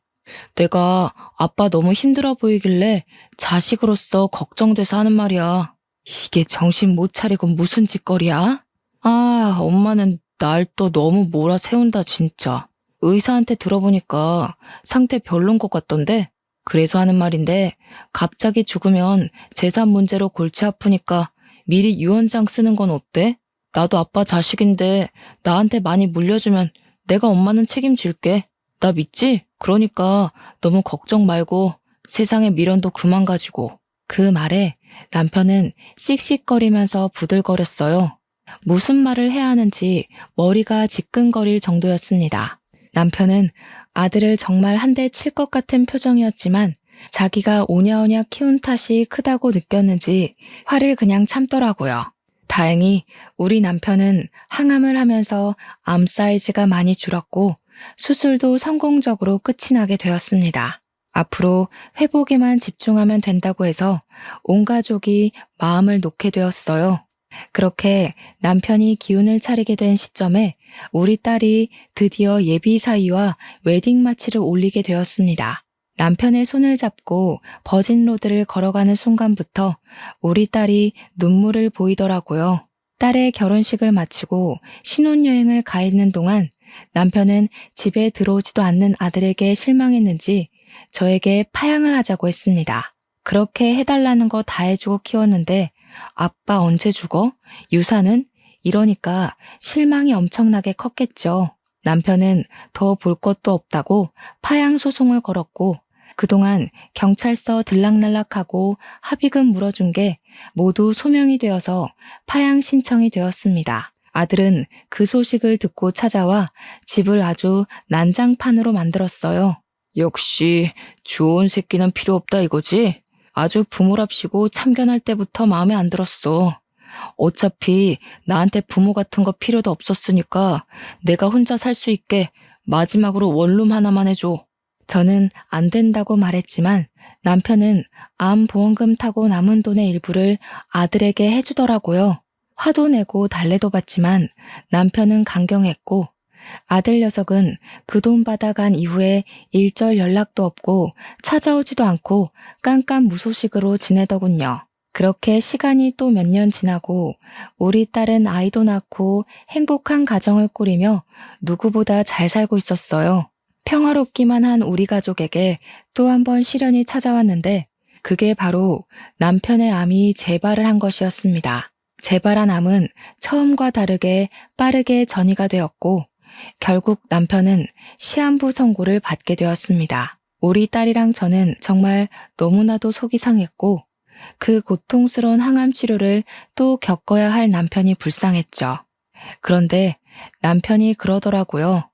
내가 아빠 너무 힘들어 보이길래 자식으로서 걱정돼서 하는 말이야. 이게 정신 못 차리고 무슨 짓거리야? 아, 엄마는 날 또 너무 몰아세운다 진짜. 의사한테 들어보니까 상태 별론 것 같던데? 그래서 하는 말인데 갑자기 죽으면 재산 문제로 골치 아프니까 미리 유언장 쓰는 건 어때? 나도 아빠 자식인데 나한테 많이 물려주면 내가 엄마는 책임질게. 나 믿지? 그러니까 너무 걱정 말고 세상에 미련도 그만 가지고. 그 말에 남편은 씩씩거리면서 부들거렸어요. 무슨 말을 해야 하는지 머리가 지끈거릴 정도였습니다. 남편은 아들을 정말 한 대 칠 것 같은 표정이었지만 자기가 오냐오냐 키운 탓이 크다고 느꼈는지 화를 그냥 참더라고요. 다행히 우리 남편은 항암을 하면서 암 사이즈가 많이 줄었고 수술도 성공적으로 끝이 나게 되었습니다. 앞으로 회복에만 집중하면 된다고 해서 온 가족이 마음을 놓게 되었어요. 그렇게 남편이 기운을 차리게 된 시점에 우리 딸이 드디어 예비 사위와 웨딩 마치를 올리게 되었습니다. 남편의 손을 잡고 버진로드를 걸어가는 순간부터 우리 딸이 눈물을 보이더라고요. 딸의 결혼식을 마치고 신혼여행을 가 있는 동안 남편은 집에 들어오지도 않는 아들에게 실망했는지 저에게 파양을 하자고 했습니다. 그렇게 해달라는 거 다 해주고 키웠는데 아빠 언제 죽어? 유산은? 이러니까 실망이 엄청나게 컸겠죠. 남편은 더 볼 것도 없다고 파양 소송을 걸었고 그동안 경찰서 들락날락하고 합의금 물어준 게 모두 소명이 되어서 파양 신청이 되었습니다. 아들은 그 소식을 듣고 찾아와 집을 아주 난장판으로 만들었어요. 역시 좋은 새끼는 필요 없다 이거지? 아주 부모랍시고 참견할 때부터 마음에 안 들었어. 어차피 나한테 부모 같은 거 필요도 없었으니까 내가 혼자 살 수 있게 마지막으로 원룸 하나만 해줘. 저는 안 된다고 말했지만 남편은 암 보험금 타고 남은 돈의 일부를 아들에게 해주더라고요. 화도 내고 달래도 받지만 남편은 강경했고 아들 녀석은 그 돈 받아간 이후에 일절 연락도 없고 찾아오지도 않고 깜깜무소식으로 지내더군요. 그렇게 시간이 또 몇 년 지나고 우리 딸은 아이도 낳고 행복한 가정을 꾸리며 누구보다 잘 살고 있었어요. 평화롭기만 한 우리 가족에게 또 한 번 시련이 찾아왔는데 그게 바로 남편의 암이 재발을 한 것이었습니다. 재발한 암은 처음과 다르게 빠르게 전이가 되었고 결국 남편은 시한부 선고를 받게 되었습니다. 우리 딸이랑 저는 정말 너무나도 속이 상했고 그 고통스러운 항암 치료를 또 겪어야 할 남편이 불쌍했죠. 그런데 남편이 그러더라고요.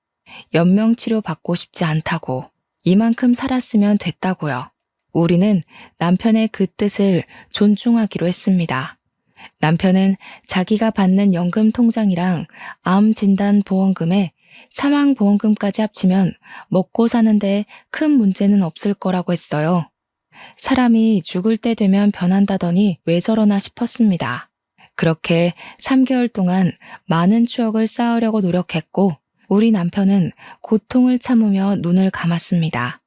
연명치료 받고 싶지 않다고. 이만큼 살았으면 됐다고요. 우리는 남편의 그 뜻을 존중하기로 했습니다. 남편은 자기가 받는 연금 통장이랑 암 진단 보험금에 사망 보험금까지 합치면 먹고 사는데 큰 문제는 없을 거라고 했어요. 사람이 죽을 때 되면 변한다더니 왜 저러나 싶었습니다. 그렇게 3개월 동안 많은 추억을 쌓으려고 노력했고 우리 남편은 고통을 참으며 눈을 감았습니다.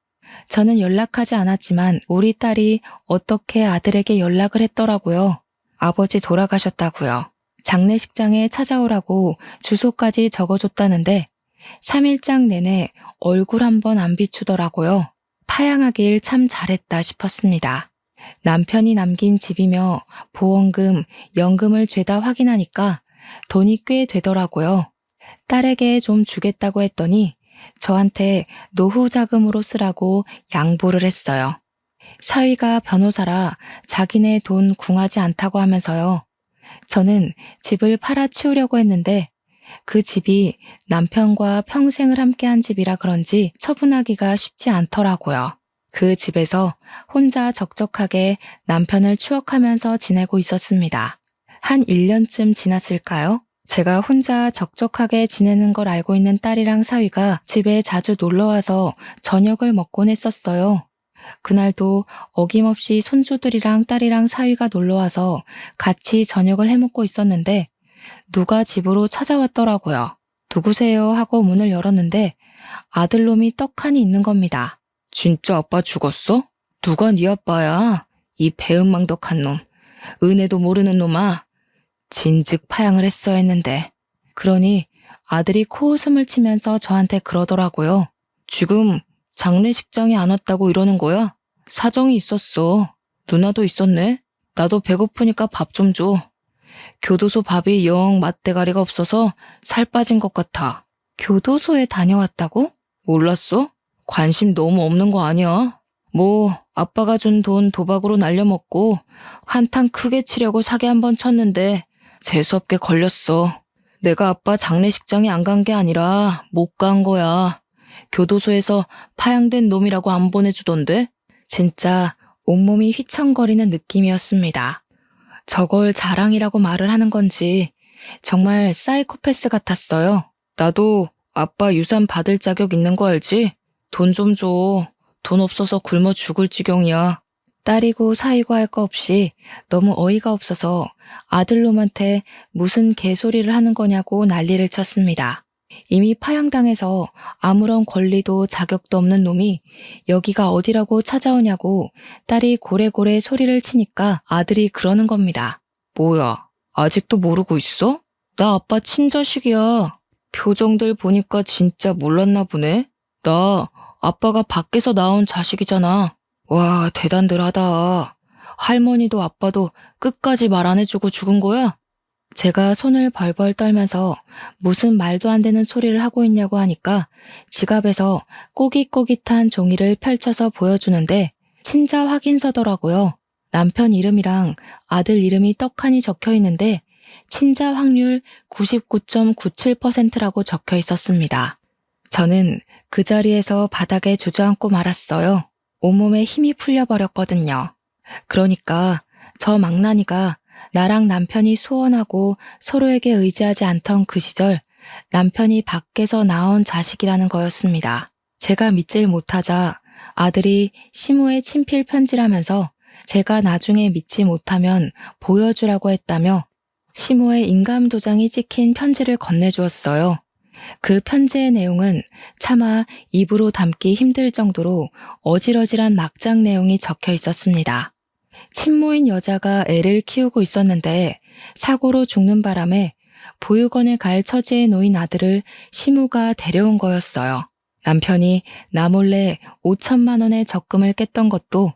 저는 연락하지 않았지만 우리 딸이 어떻게 아들에게 연락을 했더라고요. 아버지 돌아가셨다고요. 장례식장에 찾아오라고 주소까지 적어줬다는데 3일장 내내 얼굴 한 번 안 비추더라고요. 파양하길 참 잘했다 싶었습니다. 남편이 남긴 집이며 보험금, 연금을 죄다 확인하니까 돈이 꽤 되더라고요. 딸에게 좀 주겠다고 했더니 저한테 노후 자금으로 쓰라고 양보를 했어요. 사위가 변호사라 자기네 돈 궁하지 않다고 하면서요. 저는 집을 팔아치우려고 했는데 그 집이 남편과 평생을 함께한 집이라 그런지 처분하기가 쉽지 않더라고요. 그 집에서 혼자 적적하게 남편을 추억하면서 지내고 있었습니다. 한 1년쯤 지났을까요? 제가 혼자 적적하게 지내는 걸 알고 있는 딸이랑 사위가 집에 자주 놀러와서 저녁을 먹곤 했었어요. 그날도 어김없이 손주들이랑 딸이랑 사위가 놀러와서 같이 저녁을 해먹고 있었는데 누가 집으로 찾아왔더라고요. 누구세요? 하고 문을 열었는데 아들놈이 떡하니 있는 겁니다. 진짜 아빠 죽었어? 누가 네 아빠야? 이 배은망덕한 놈. 은혜도 모르는 놈아. 진즉 파양을 했어야 했는데. 그러니 아들이 코웃음을 치면서 저한테 그러더라고요. 지금 장례식장에 안 왔다고 이러는 거야? 사정이 있었어. 누나도 있었네. 나도 배고프니까 밥 좀 줘. 교도소 밥이 영 맛대가리가 없어서 살 빠진 것 같아. 교도소에 다녀왔다고? 몰랐어? 관심 너무 없는 거 아니야? 뭐 아빠가 준 돈 도박으로 날려먹고 한탕 크게 치려고 사기 한 번 쳤는데 재수없게 걸렸어. 내가 아빠 장례식장에 안 간 게 아니라 못 간 거야. 교도소에서 파양된 놈이라고 안 보내주던데? 진짜 온몸이 휘청거리는 느낌이었습니다. 저걸 자랑이라고 말을 하는 건지 정말 사이코패스 같았어요. 나도 아빠 유산 받을 자격 있는 거 알지? 돈 좀 줘. 돈 없어서 굶어 죽을 지경이야. 딸이고 사이고 할 거 없이 너무 어이가 없어서 아들놈한테 무슨 개소리를 하는 거냐고 난리를 쳤습니다. 이미 파양당해서 아무런 권리도 자격도 없는 놈이 여기가 어디라고 찾아오냐고 딸이 고래고래 소리를 치니까 아들이 그러는 겁니다. 뭐야, 아직도 모르고 있어? 나 아빠 친자식이야. 표정들 보니까 진짜 몰랐나 보네. 나 아빠가 밖에서 나온 자식이잖아. 와, 대단들 하다. 할머니도 아빠도 끝까지 말 안 해주고 죽은 거야? 제가 손을 벌벌 떨면서 무슨 말도 안 되는 소리를 하고 있냐고 하니까 지갑에서 꼬깃꼬깃한 종이를 펼쳐서 보여주는데 친자 확인서더라고요. 남편 이름이랑 아들 이름이 떡하니 적혀 있는데 친자 확률 99.97%라고 적혀 있었습니다. 저는 그 자리에서 바닥에 주저앉고 말았어요. 온몸에 힘이 풀려버렸거든요. 그러니까 저 망나니가 나랑 남편이 소원하고 서로에게 의지하지 않던 그 시절 남편이 밖에서 낳은 자식이라는 거였습니다. 제가 믿질 못하자 아들이 시모의 친필 편지라면서 제가 나중에 믿지 못하면 보여주라고 했다며 시모의 인감 도장이 찍힌 편지를 건네주었어요. 그 편지의 내용은 차마 입으로 담기 힘들 정도로 어질어질한 막장 내용이 적혀 있었습니다. 친모인 여자가 애를 키우고 있었는데 사고로 죽는 바람에 보육원에 갈 처지에 놓인 아들을 시모가 데려온 거였어요. 남편이 나 몰래 5천만 원의 적금을 깼던 것도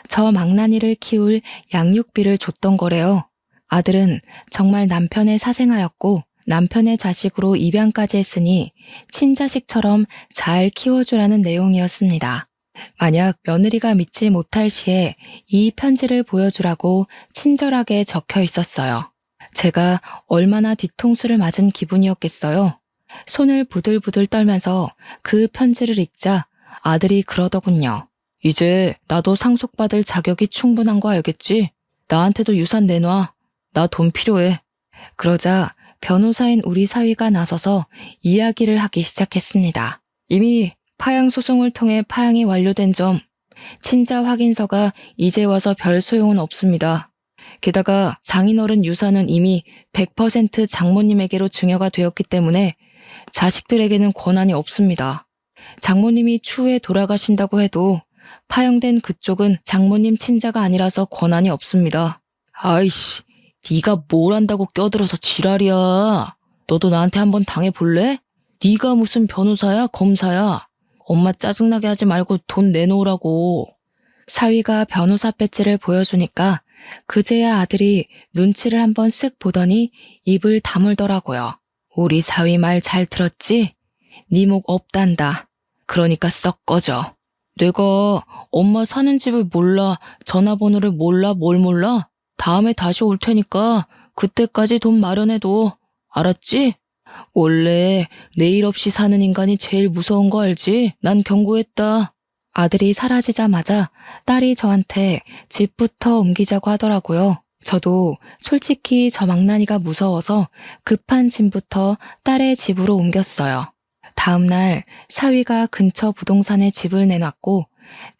저 망나니를 키울 양육비를 줬던 거래요. 아들은 정말 남편의 사생아였고 남편의 자식으로 입양까지 했으니 친자식처럼 잘 키워주라는 내용이었습니다. 만약 며느리가 믿지 못할 시에 이 편지를 보여주라고 친절하게 적혀 있었어요. 제가 얼마나 뒤통수를 맞은 기분이었겠어요. 손을 부들부들 떨면서 그 편지를 읽자 아들이 그러더군요. 이제 나도 상속받을 자격이 충분한 거 알겠지? 나한테도 유산 내놔. 나 돈 필요해. 그러자 변호사인 우리 사위가 나서서 이야기를 하기 시작했습니다. 이미 파양 소송을 통해 파양이 완료된 점, 친자 확인서가 이제 와서 별 소용은 없습니다. 게다가 장인어른 유산은 이미 100% 장모님에게로 증여가 되었기 때문에 자식들에게는 권한이 없습니다. 장모님이 추후에 돌아가신다고 해도 파양된 그쪽은 장모님 친자가 아니라서 권한이 없습니다. 아이씨, 네가 뭘 안다고 껴들어서 지랄이야. 너도 나한테 한번 당해볼래? 네가 무슨 변호사야, 검사야. 엄마 짜증나게 하지 말고 돈 내놓으라고. 사위가 변호사 배지를 보여주니까 그제야 아들이 눈치를 한번 쓱 보더니 입을 다물더라고요. 우리 사위 말 잘 들었지? 네 목 없단다. 그러니까 썩 꺼져. 내가 엄마 사는 집을 몰라, 전화번호를 몰라, 뭘 몰라? 다음에 다시 올 테니까 그때까지 돈 마련해둬. 알았지? 원래 내일 없이 사는 인간이 제일 무서운 거 알지? 난 경고했다. 아들이 사라지자마자 딸이 저한테 집부터 옮기자고 하더라고요. 저도 솔직히 저 망나니가 무서워서 급한 짐부터 딸의 집으로 옮겼어요. 다음 날 사위가 근처 부동산에 집을 내놨고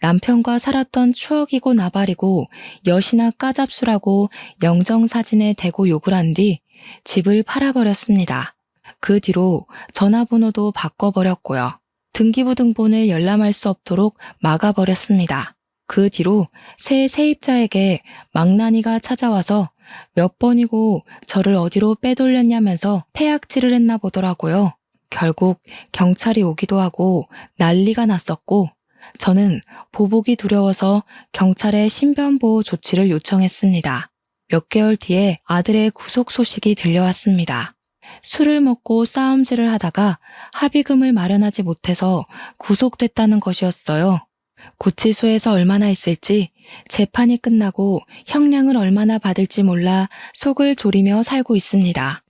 남편과 살았던 추억이고 나발이고 엿이나 까잡수라고 영정사진에 대고 욕을 한 뒤 집을 팔아버렸습니다. 그 뒤로 전화번호도 바꿔버렸고요. 등기부등본을 열람할 수 없도록 막아버렸습니다. 그 뒤로 새 세입자에게 망나니가 찾아와서 몇 번이고 저를 어디로 빼돌렸냐면서 패악질을 했나 보더라고요. 결국 경찰이 오기도 하고 난리가 났었고 저는 보복이 두려워서 경찰에 신변보호 조치를 요청했습니다. 몇 개월 뒤에 아들의 구속 소식이 들려왔습니다. 술을 먹고 싸움질을 하다가 합의금을 마련하지 못해서 구속됐다는 것이었어요. 구치소에서 얼마나 있을지 재판이 끝나고 형량을 얼마나 받을지 몰라 속을 졸이며 살고 있습니다.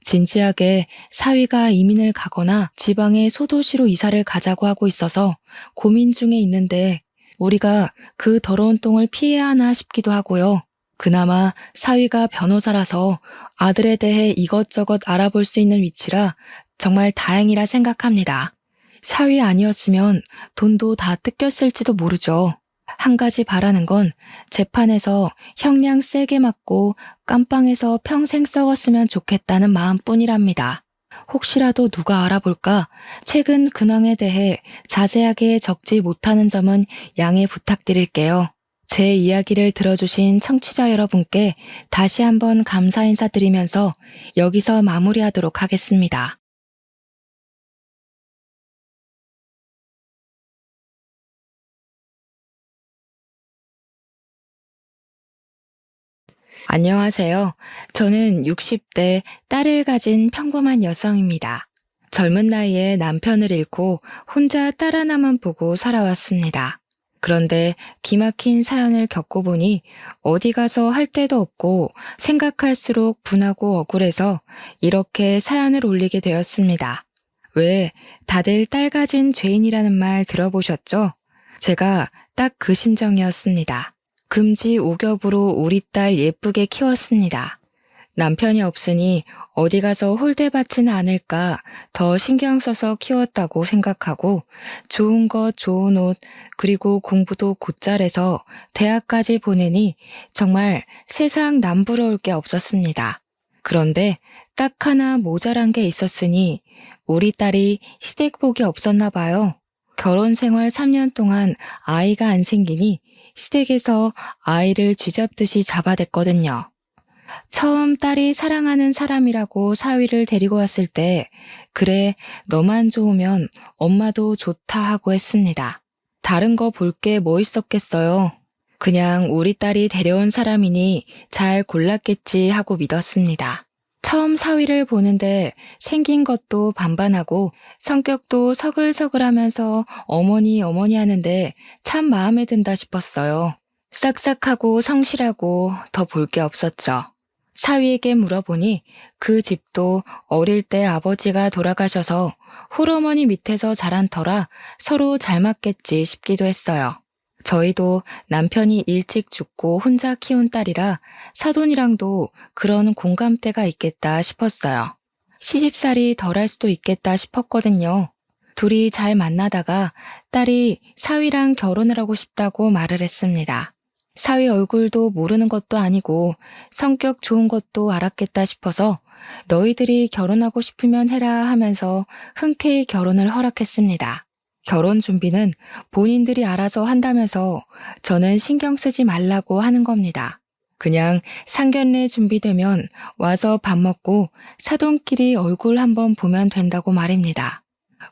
진지하게 사위가 이민을 가거나 지방의 소도시로 이사를 가자고 하고 있어서 고민 중에 있는데 우리가 그 더러운 똥을 피해야 하나 싶기도 하고요. 그나마 사위가 변호사라서 아들에 대해 이것저것 알아볼 수 있는 위치라 정말 다행이라 생각합니다. 사위 아니었으면 돈도 다 뜯겼을지도 모르죠. 한 가지 바라는 건 재판에서 형량 세게 맞고 깜빵에서 평생 썩었으면 좋겠다는 마음뿐이랍니다. 혹시라도 누가 알아볼까 최근 근황에 대해 자세하게 적지 못하는 점은 양해 부탁드릴게요. 제 이야기를 들어주신 청취자 여러분께 다시 한번 감사 인사드리면서 여기서 마무리하도록 하겠습니다. 안녕하세요. 저는 60대 딸을 가진 평범한 여성입니다. 젊은 나이에 남편을 잃고 혼자 딸 하나만 보고 살아왔습니다. 그런데 기막힌 사연을 겪어보니 어디 가서 할 데도 없고 생각할수록 분하고 억울해서 이렇게 사연을 올리게 되었습니다. 왜 다들 딸 가진 죄인이라는 말 들어보셨죠? 제가 딱 그 심정이었습니다. 금지 오겹으로 우리 딸 예쁘게 키웠습니다. 남편이 없으니 어디 가서 홀대받지는 않을까 더 신경 써서 키웠다고 생각하고 좋은 것, 좋은 옷, 그리고 공부도 곧잘해서 대학까지 보내니 정말 세상 남부러울 게 없었습니다. 그런데 딱 하나 모자란 게 있었으니 우리 딸이 시댁복이 없었나 봐요. 결혼 생활 3년 동안 아이가 안 생기니 시댁에서 아이를 쥐잡듯이 잡아댔거든요. 처음 딸이 사랑하는 사람이라고 사위를 데리고 왔을 때, 그래, 너만 좋으면 엄마도 좋다 하고 했습니다. 다른 거 볼 게 뭐 있었겠어요. 그냥 우리 딸이 데려온 사람이니 잘 골랐겠지 하고 믿었습니다. 처음 사위를 보는데 생긴 것도 반반하고 성격도 서글서글하면서 어머니 어머니 하는데 참 마음에 든다 싶었어요. 싹싹하고 성실하고 더 볼 게 없었죠. 사위에게 물어보니 그 집도 어릴 때 아버지가 돌아가셔서 홀어머니 밑에서 자란 터라 서로 잘 맞겠지 싶기도 했어요. 저희도 남편이 일찍 죽고 혼자 키운 딸이라 사돈이랑도 그런 공감대가 있겠다 싶었어요. 시집살이 덜할 수도 있겠다 싶었거든요. 둘이 잘 만나다가 딸이 사위랑 결혼을 하고 싶다고 말을 했습니다. 사위 얼굴도 모르는 것도 아니고 성격 좋은 것도 알았겠다 싶어서 너희들이 결혼하고 싶으면 해라 하면서 흔쾌히 결혼을 허락했습니다. 결혼 준비는 본인들이 알아서 한다면서 저는 신경 쓰지 말라고 하는 겁니다. 그냥 상견례 준비되면 와서 밥 먹고 사돈끼리 얼굴 한번 보면 된다고 말입니다.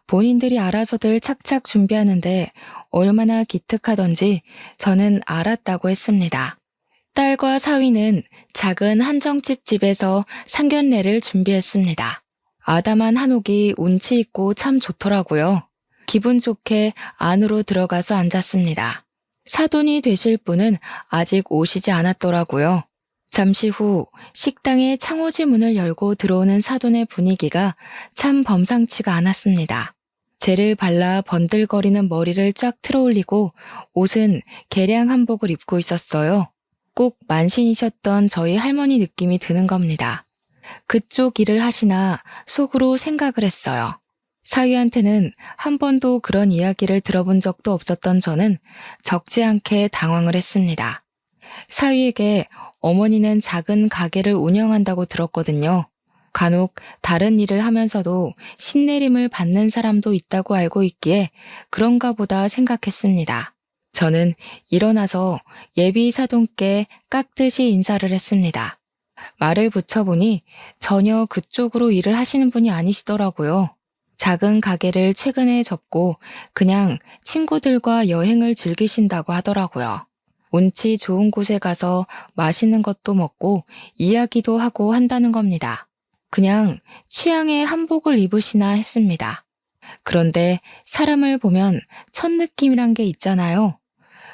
본인들이 알아서들 착착 준비하는데 얼마나 기특하던지 저는 알았다고 했습니다. 딸과 사위는 작은 한정집 집에서 상견례를 준비했습니다. 아담한 한옥이 운치 있고 참 좋더라고요. 기분 좋게 안으로 들어가서 앉았습니다. 사돈이 되실 분은 아직 오시지 않았더라고요. 잠시 후 식당의 창호지 문을 열고 들어오는 사돈의 분위기가 참 범상치가 않았습니다. 젤을 발라 번들거리는 머리를 쫙 틀어올리고 옷은 개량 한복을 입고 있었어요. 꼭 만신이셨던 저희 할머니 느낌이 드는 겁니다. 그쪽 일을 하시나 속으로 생각을 했어요. 사위한테는 한 번도 그런 이야기를 들어본 적도 없었던 저는 적지 않게 당황을 했습니다. 사위에게 어머니는 작은 가게를 운영한다고 들었거든요. 간혹 다른 일을 하면서도 신내림을 받는 사람도 있다고 알고 있기에 그런가 보다 생각했습니다. 저는 일어나서 예비 사돈께 깍듯이 인사를 했습니다. 말을 붙여보니 전혀 그쪽으로 일을 하시는 분이 아니시더라고요. 작은 가게를 최근에 접고 그냥 친구들과 여행을 즐기신다고 하더라고요. 운치 좋은 곳에 가서 맛있는 것도 먹고 이야기도 하고 한다는 겁니다. 그냥 취향의 한복을 입으시나 했습니다. 그런데 사람을 보면 첫 느낌이란 게 있잖아요.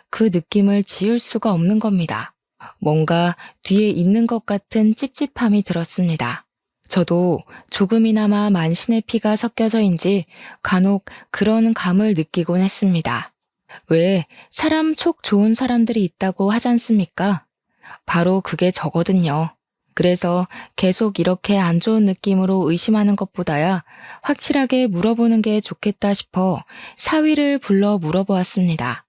그 느낌을 지울 수가 없는 겁니다. 뭔가 뒤에 있는 것 같은 찝찝함이 들었습니다. 저도 조금이나마 만신의 피가 섞여서인지 간혹 그런 감을 느끼곤 했습니다. 왜 사람 촉 좋은 사람들이 있다고 하지 않습니까? 바로 그게 저거든요. 그래서 계속 이렇게 안 좋은 느낌으로 의심하는 것보다야 확실하게 물어보는 게 좋겠다 싶어 사위를 불러 물어보았습니다.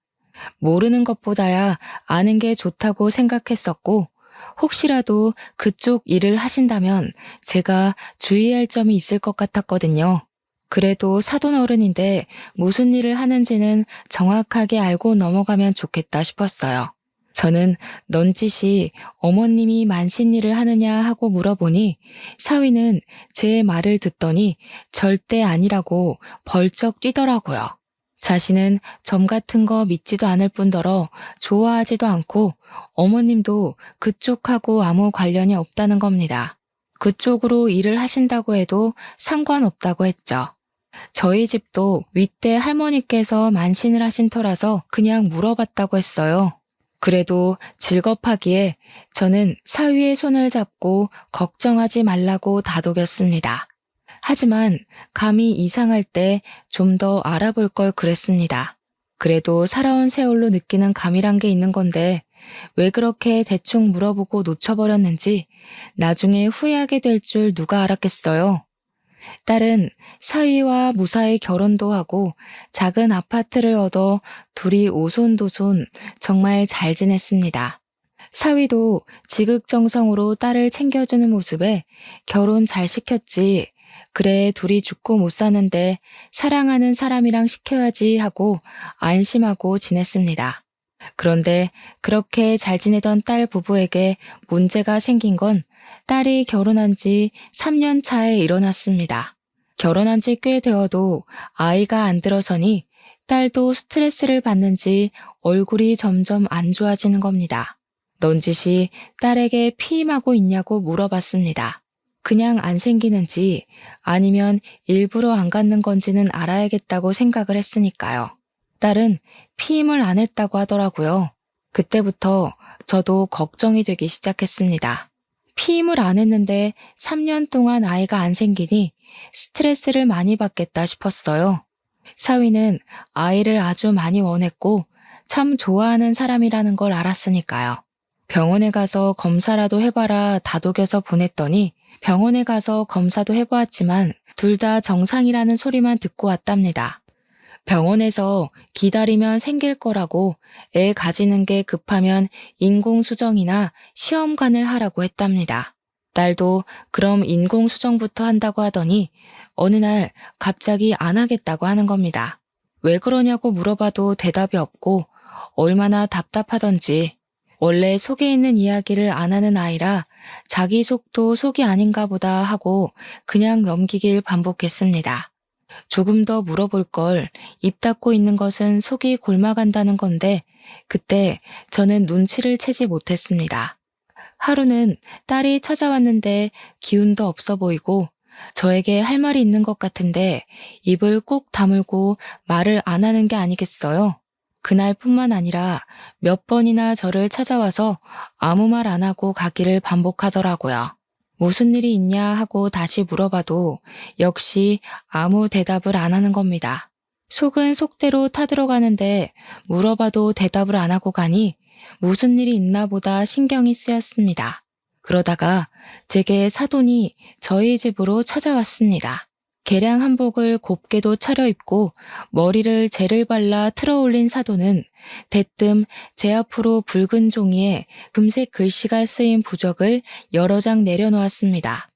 모르는 것보다야 아는 게 좋다고 생각했었고 혹시라도 그쪽 일을 하신다면 제가 주의할 점이 있을 것 같았거든요. 그래도 사돈 어른인데 무슨 일을 하는지는 정확하게 알고 넘어가면 좋겠다 싶었어요. 저는 넌지시 어머님이 만신 일을 하느냐 하고 물어보니 사위는 제 말을 듣더니 절대 아니라고 벌쩍 뛰더라고요. 자신은 점 같은 거 믿지도 않을 뿐더러 좋아하지도 않고 어머님도 그쪽하고 아무 관련이 없다는 겁니다. 그쪽으로 일을 하신다고 해도 상관없다고 했죠. 저희 집도 윗대 할머니께서 만신을 하신 터라서 그냥 물어봤다고 했어요. 그래도 질겁하기에 저는 사위의 손을 잡고 걱정하지 말라고 다독였습니다. 하지만 감이 이상할 때 좀 더 알아볼 걸 그랬습니다. 그래도 살아온 세월로 느끼는 감이란 게 있는 건데 왜 그렇게 대충 물어보고 놓쳐버렸는지 나중에 후회하게 될 줄 누가 알았겠어요. 딸은 사위와 무사히 결혼도 하고 작은 아파트를 얻어 둘이 오손도손 정말 잘 지냈습니다. 사위도 지극정성으로 딸을 챙겨주는 모습에 결혼 잘 시켰지. 그래, 둘이 죽고 못 사는데 사랑하는 사람이랑 시켜야지 하고 안심하고 지냈습니다. 그런데 그렇게 잘 지내던 딸 부부에게 문제가 생긴 건 딸이 결혼한 지 3년 차에 일어났습니다. 결혼한 지 꽤 되어도 아이가 안 들어서니 딸도 스트레스를 받는지 얼굴이 점점 안 좋아지는 겁니다. 넌지시 딸에게 피임하고 있냐고 물어봤습니다. 그냥 안 생기는지 아니면 일부러 안 갖는 건지는 알아야겠다고 생각을 했으니까요. 딸은 피임을 안 했다고 하더라고요. 그때부터 저도 걱정이 되기 시작했습니다. 피임을 안 했는데 3년 동안 아이가 안 생기니 스트레스를 많이 받겠다 싶었어요. 사위는 아이를 아주 많이 원했고 참 좋아하는 사람이라는 걸 알았으니까요. 병원에 가서 검사라도 해봐라 다독여서 보냈더니 병원에 가서 검사도 해보았지만 둘 다 정상이라는 소리만 듣고 왔답니다. 병원에서 기다리면 생길 거라고 애 가지는 게 급하면 인공수정이나 시험관을 하라고 했답니다. 딸도 그럼 인공수정부터 한다고 하더니 어느 날 갑자기 안 하겠다고 하는 겁니다. 왜 그러냐고 물어봐도 대답이 없고 얼마나 답답하던지 원래 속에 있는 이야기를 안 하는 아이라 자기 속도 속이 아닌가 보다 하고 그냥 넘기길 반복했습니다. 조금 더 물어볼 걸 입 닫고 있는 것은 속이 골마간다는 건데 그때 저는 눈치를 채지 못했습니다. 하루는 딸이 찾아왔는데 기운도 없어 보이고 저에게 할 말이 있는 것 같은데 입을 꼭 다물고 말을 안 하는 게 아니겠어요? 그날뿐만 아니라 몇 번이나 저를 찾아와서 아무 말 안 하고 가기를 반복하더라고요. 무슨 일이 있냐 하고 다시 물어봐도 역시 아무 대답을 안 하는 겁니다. 속은 속대로 타들어가는데 물어봐도 대답을 안 하고 가니 무슨 일이 있나 보다 신경이 쓰였습니다. 그러다가 제게 사돈이 저희 집으로 찾아왔습니다. 개량 한복을 곱게도 차려입고 머리를 젤을 발라 틀어올린 사돈은 대뜸 제 앞으로 붉은 종이에 금색 글씨가 쓰인 부적을 여러 장 내려놓았습니다.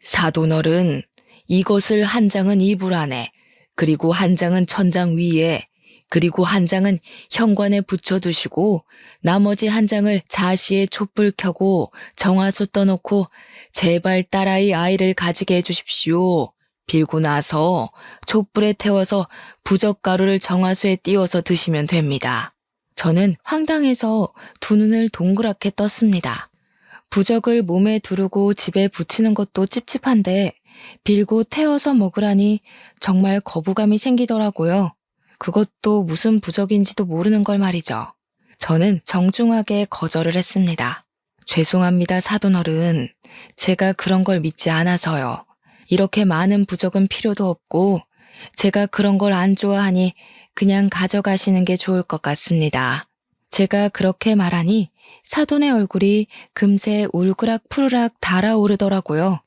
사돈어른, 이것을 한 장은 이불 안에, 그리고 한 장은 천장 위에, 그리고 한 장은 현관에 붙여두시고 나머지 한 장을 자시에 촛불 켜고 정화수 떠놓고 제발 딸아이 아이를 가지게 해주십시오. 빌고 나서 촛불에 태워서 부적가루를 정화수에 띄워서 드시면 됩니다. 저는 황당해서 두 눈을 동그랗게 떴습니다. 부적을 몸에 두르고 집에 붙이는 것도 찝찝한데 빌고 태워서 먹으라니 정말 거부감이 생기더라고요. 그것도 무슨 부적인지도 모르는 걸 말이죠. 저는 정중하게 거절을 했습니다. 죄송합니다, 사돈어른. 제가 그런 걸 믿지 않아서요. 이렇게 많은 부적은 필요도 없고 제가 그런 걸 안 좋아하니 그냥 가져가시는 게 좋을 것 같습니다. 제가 그렇게 말하니 사돈의 얼굴이 금세 울그락 푸르락 달아오르더라고요.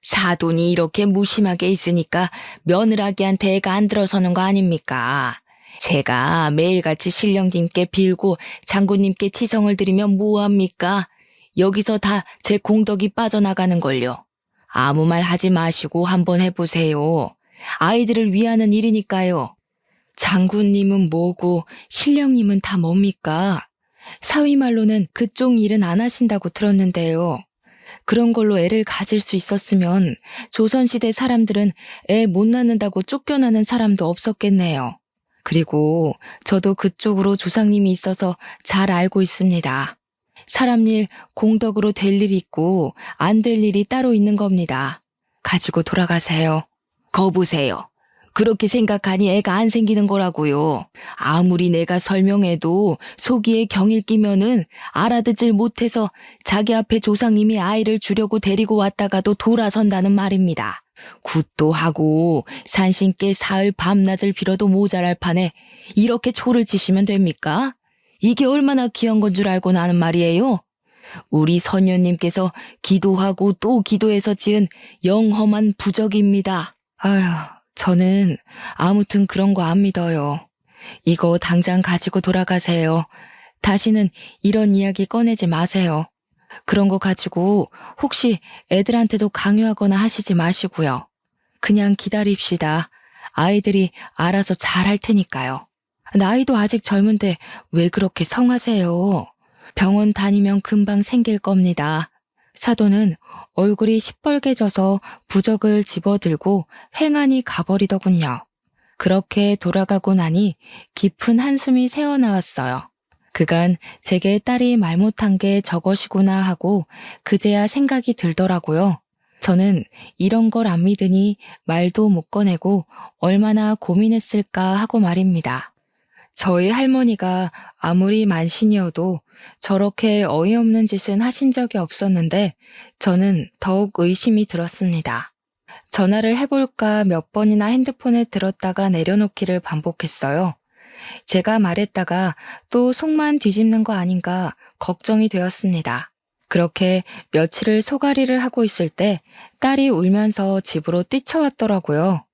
사돈이 이렇게 무심하게 있으니까 며느라기한테 애가 안 들어서는 거 아닙니까? 제가 매일같이 신령님께 빌고 장군님께 치성을 드리면 뭐합니까? 여기서 다 제 공덕이 빠져나가는 걸요. 아무 말 하지 마시고 한번 해보세요. 아이들을 위하는 일이니까요. 장군님은 뭐고 신령님은 다 뭡니까? 사위 말로는 그쪽 일은 안 하신다고 들었는데요. 그런 걸로 애를 가질 수 있었으면 조선시대 사람들은 애 못 낳는다고 쫓겨나는 사람도 없었겠네요. 그리고 저도 그쪽으로 조상님이 있어서 잘 알고 있습니다. 사람 일 공덕으로 될 일이 있고 안 될 일이 따로 있는 겁니다. 가지고 돌아가세요. 거보세요. 그렇게 생각하니 애가 안 생기는 거라고요. 아무리 내가 설명해도 속이에 경일 끼면은 알아듣질 못해서 자기 앞에 조상님이 아이를 주려고 데리고 왔다가도 돌아선다는 말입니다. 굿도 하고 산신께 사흘 밤낮을 빌어도 모자랄 판에 이렇게 초를 치시면 됩니까? 이게 얼마나 귀한 건 줄 알고 나는 말이에요. 우리 선녀님께서 기도하고 또 기도해서 지은 영험한 부적입니다. 아휴, 저는 아무튼 그런 거 안 믿어요. 이거 당장 가지고 돌아가세요. 다시는 이런 이야기 꺼내지 마세요. 그런 거 가지고 혹시 애들한테도 강요하거나 하시지 마시고요. 그냥 기다립시다. 아이들이 알아서 잘 할 테니까요. 나이도 아직 젊은데 왜 그렇게 성하세요? 병원 다니면 금방 생길 겁니다. 사도는 얼굴이 시뻘개져서 부적을 집어들고 횡하니 가버리더군요. 그렇게 돌아가고 나니 깊은 한숨이 새어나왔어요. 그간 제게 딸이 말 못한 게 저것이구나 하고 그제야 생각이 들더라고요. 저는 이런 걸 안 믿으니 말도 못 꺼내고 얼마나 고민했을까 하고 말입니다. 저희 할머니가 아무리 만신이어도 저렇게 어이없는 짓은 하신 적이 없었는데 저는 더욱 의심이 들었습니다. 전화를 해볼까 몇 번이나 핸드폰을 들었다가 내려놓기를 반복했어요. 제가 말했다가 또 속만 뒤집는 거 아닌가 걱정이 되었습니다. 그렇게 며칠을 소가리를 하고 있을 때 딸이 울면서 집으로 뛰쳐왔더라고요.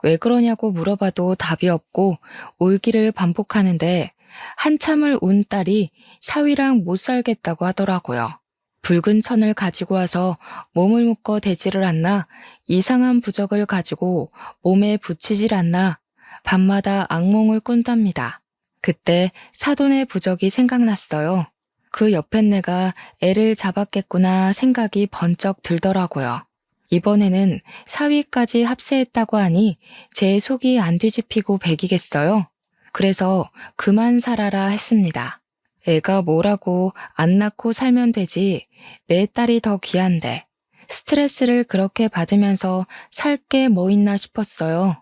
왜 그러냐고 물어봐도 답이 없고 울기를 반복하는데 한참을 운 딸이 사위랑 못 살겠다고 하더라고요. 붉은 천을 가지고 와서 몸을 묶어 대지를 않나 이상한 부적을 가지고 몸에 붙이질 않나 밤마다 악몽을 꾼답니다. 그때 사돈의 부적이 생각났어요. 그 옆엔 내가 애를 잡았겠구나 생각이 번쩍 들더라고요. 이번에는 사위까지 합세했다고 하니 제 속이 안 뒤집히고 배기겠어요. 그래서 그만 살아라 했습니다. 애가 뭐라고 안 낳고 살면 되지 내 딸이 더 귀한데 스트레스를 그렇게 받으면서 살 게 뭐 있나 싶었어요.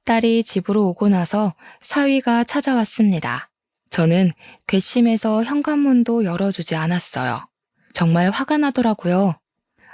딸이 집으로 오고 나서 사위가 찾아왔습니다. 저는 괘씸해서 현관문도 열어주지 않았어요. 정말 화가 나더라고요.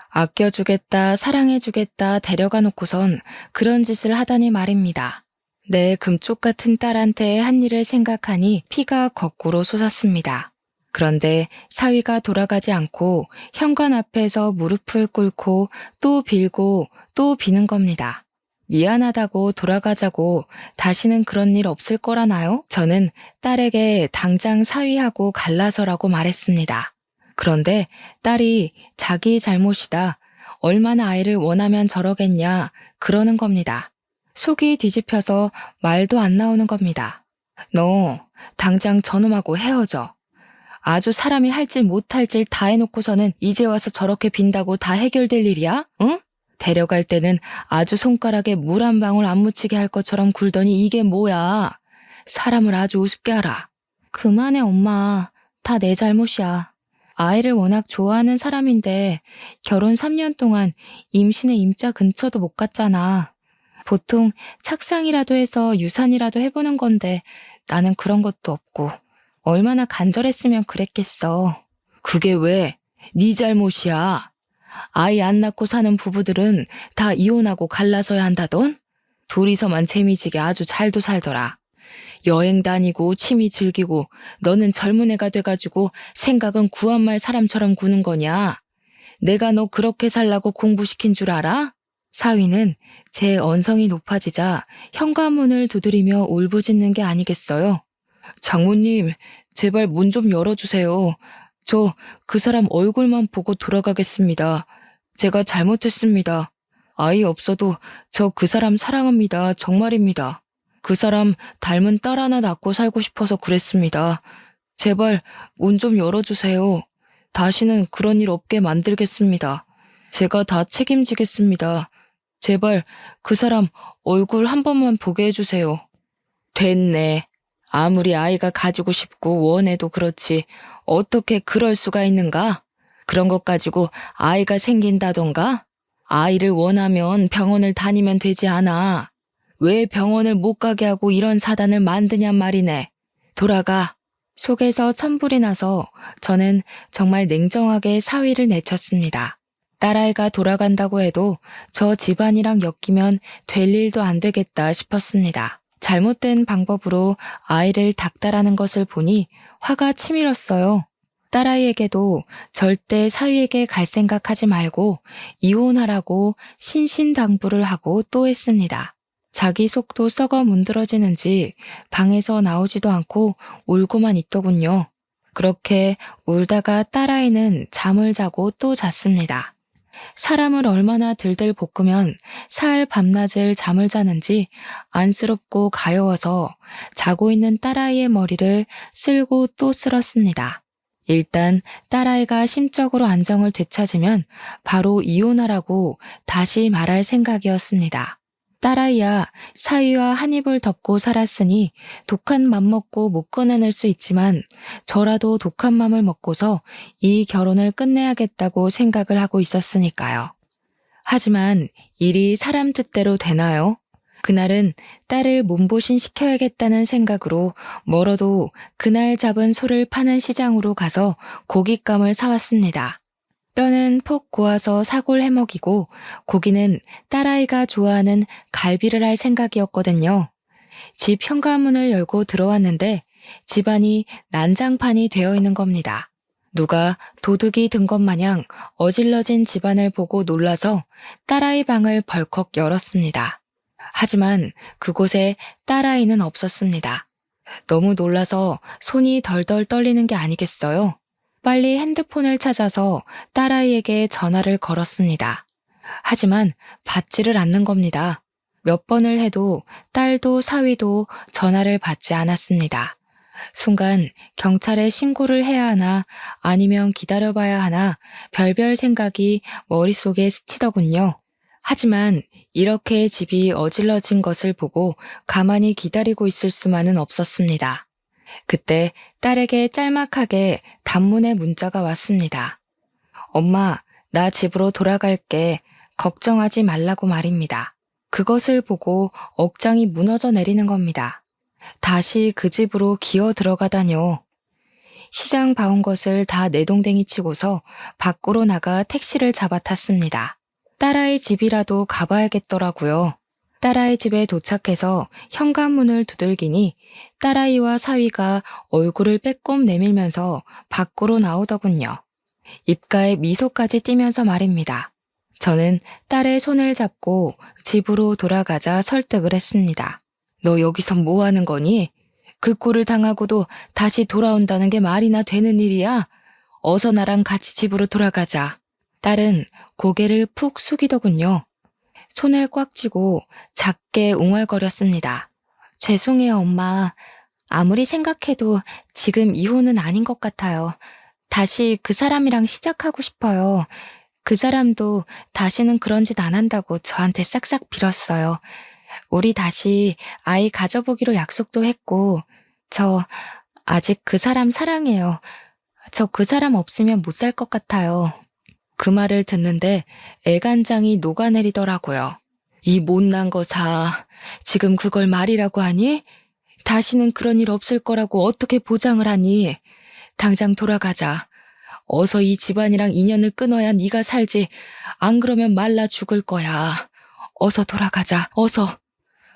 아껴주겠다, 사랑해주겠다 데려가 놓고선 그런 짓을 하다니 말입니다. 내 금쪽 같은 딸한테 한 일을 생각하니 피가 거꾸로 솟았습니다. 그런데 사위가 돌아가지 않고 현관 앞에서 무릎을 꿇고 또 빌고 또 비는 겁니다. 미안하다고 돌아가자고 다시는 그런 일 없을 거라나요? 저는 딸에게 당장 사위하고 갈라서라고 말했습니다. 그런데 딸이 자기 잘못이다. 얼마나 아이를 원하면 저러겠냐. 그러는 겁니다. 속이 뒤집혀서 말도 안 나오는 겁니다. 너 당장 저놈하고 헤어져. 아주 사람이 할 질 못할 질 다 해놓고서는 이제 와서 저렇게 빈다고 다 해결될 일이야? 응? 데려갈 때는 아주 손가락에 물 한 방울 안 묻히게 할 것처럼 굴더니 이게 뭐야. 사람을 아주 우습게 하라. 그만해 엄마. 다 내 잘못이야. 아이를 워낙 좋아하는 사람인데 결혼 3년 동안 임신의 임자 근처도 못 갔잖아. 보통 착상이라도 해서 유산이라도 해보는 건데 나는 그런 것도 없고 얼마나 간절했으면 그랬겠어. 그게 왜? 네 잘못이야. 아이 안 낳고 사는 부부들은 다 이혼하고 갈라서야 한다던? 둘이서만 재미지게 아주 잘도 살더라. 여행 다니고 취미 즐기고 너는 젊은 애가 돼가지고 생각은 구한말 사람처럼 구는 거냐? 내가 너 그렇게 살라고 공부시킨 줄 알아? 사위는 제 언성이 높아지자 현관문을 두드리며 울부짖는 게 아니겠어요. 장모님, 제발 문 좀 열어주세요. 저 그 사람 얼굴만 보고 돌아가겠습니다. 제가 잘못했습니다. 아이 없어도 저 그 사람 사랑합니다. 정말입니다. 그 사람 닮은 딸 하나 낳고 살고 싶어서 그랬습니다. 제발 문 좀 열어주세요. 다시는 그런 일 없게 만들겠습니다. 제가 다 책임지겠습니다. 제발 그 사람 얼굴 한 번만 보게 해주세요. 됐네. 아무리 아이가 가지고 싶고 원해도 그렇지 어떻게 그럴 수가 있는가? 그런 것 가지고 아이가 생긴다던가? 아이를 원하면 병원을 다니면 되지 않아. 왜 병원을 못 가게 하고 이런 사단을 만드냔 말이네. 돌아가. 속에서 천불이 나서 저는 정말 냉정하게 사위를 내쳤습니다. 딸아이가 돌아간다고 해도 저 집안이랑 엮이면 될 일도 안 되겠다 싶었습니다. 잘못된 방법으로 아이를 닥달하는 것을 보니 화가 치밀었어요. 딸아이에게도 절대 사위에게 갈 생각하지 말고 이혼하라고 신신당부를 하고 또 했습니다. 자기 속도 썩어 문드러지는지 방에서 나오지도 않고 울고만 있더군요. 그렇게 울다가 딸아이는 잠을 자고 또 잤습니다. 사람을 얼마나 들들 볶으면 사흘 밤낮을 잠을 자는지 안쓰럽고 가여워서 자고 있는 딸아이의 머리를 쓸고 또 쓸었습니다. 일단 딸아이가 심적으로 안정을 되찾으면 바로 이혼하라고 다시 말할 생각이었습니다. 딸아이야, 사위와 한 입을 덮고 살았으니 독한 맘 먹고 못 꺼내낼 수 있지만 저라도 독한 맘을 먹고서 이 결혼을 끝내야겠다고 생각을 하고 있었으니까요. 하지만 일이 사람 뜻대로 되나요? 그날은 딸을 몸보신 시켜야겠다는 생각으로 멀어도 그날 잡은 소를 파는 시장으로 가서 고깃감을 사왔습니다. 뼈는 푹 고아서 사골 해먹이고 고기는 딸아이가 좋아하는 갈비를 할 생각이었거든요. 집 현관문을 열고 들어왔는데 집안이 난장판이 되어 있는 겁니다. 누가 도둑이 든 것 마냥 어질러진 집안을 보고 놀라서 딸아이 방을 벌컥 열었습니다. 하지만 그곳에 딸아이는 없었습니다. 너무 놀라서 손이 덜덜 떨리는 게 아니겠어요? 빨리 핸드폰을 찾아서 딸아이에게 전화를 걸었습니다. 하지만 받지를 않는 겁니다. 몇 번을 해도 딸도 사위도 전화를 받지 않았습니다. 순간 경찰에 신고를 해야 하나 아니면 기다려봐야 하나 별별 생각이 머릿속에 스치더군요. 하지만 이렇게 집이 어질러진 것을 보고 가만히 기다리고 있을 수만은 없었습니다. 그때 딸에게 짤막하게 단문의 문자가 왔습니다. 엄마, 나 집으로 돌아갈게. 걱정하지 말라고 말입니다. 그것을 보고 억장이 무너져 내리는 겁니다. 다시 그 집으로 기어 들어가다뇨. 시장 봐온 것을 다 내동댕이 치고서 밖으로 나가 택시를 잡아 탔습니다. 딸아이 집이라도 가봐야겠더라고요. 딸아이 집에 도착해서 현관문을 두들기니 딸아이와 사위가 얼굴을 빼꼼 내밀면서 밖으로 나오더군요. 입가에 미소까지 띠면서 말입니다. 저는 딸의 손을 잡고 집으로 돌아가자 설득을 했습니다. 너 여기서 뭐 하는 거니? 그 꼴을 당하고도 다시 돌아온다는 게 말이나 되는 일이야? 어서 나랑 같이 집으로 돌아가자. 딸은 고개를 푹 숙이더군요. 손을 꽉 쥐고 작게 웅얼거렸습니다. 죄송해요, 엄마. 아무리 생각해도 지금 이혼은 아닌 것 같아요. 다시 그 사람이랑 시작하고 싶어요. 그 사람도 다시는 그런 짓 안 한다고 저한테 싹싹 빌었어요. 우리 다시 아이 가져보기로 약속도 했고, 저 아직 그 사람 사랑해요. 저 그 사람 없으면 못 살 것 같아요. 그 말을 듣는데 애간장이 녹아내리더라고요. 이 못난 거사, 지금 그걸 말이라고 하니? 다시는 그런 일 없을 거라고 어떻게 보장을 하니? 당장 돌아가자. 어서 이 집안이랑 인연을 끊어야 네가 살지. 안 그러면 말라 죽을 거야. 어서 돌아가자. 어서.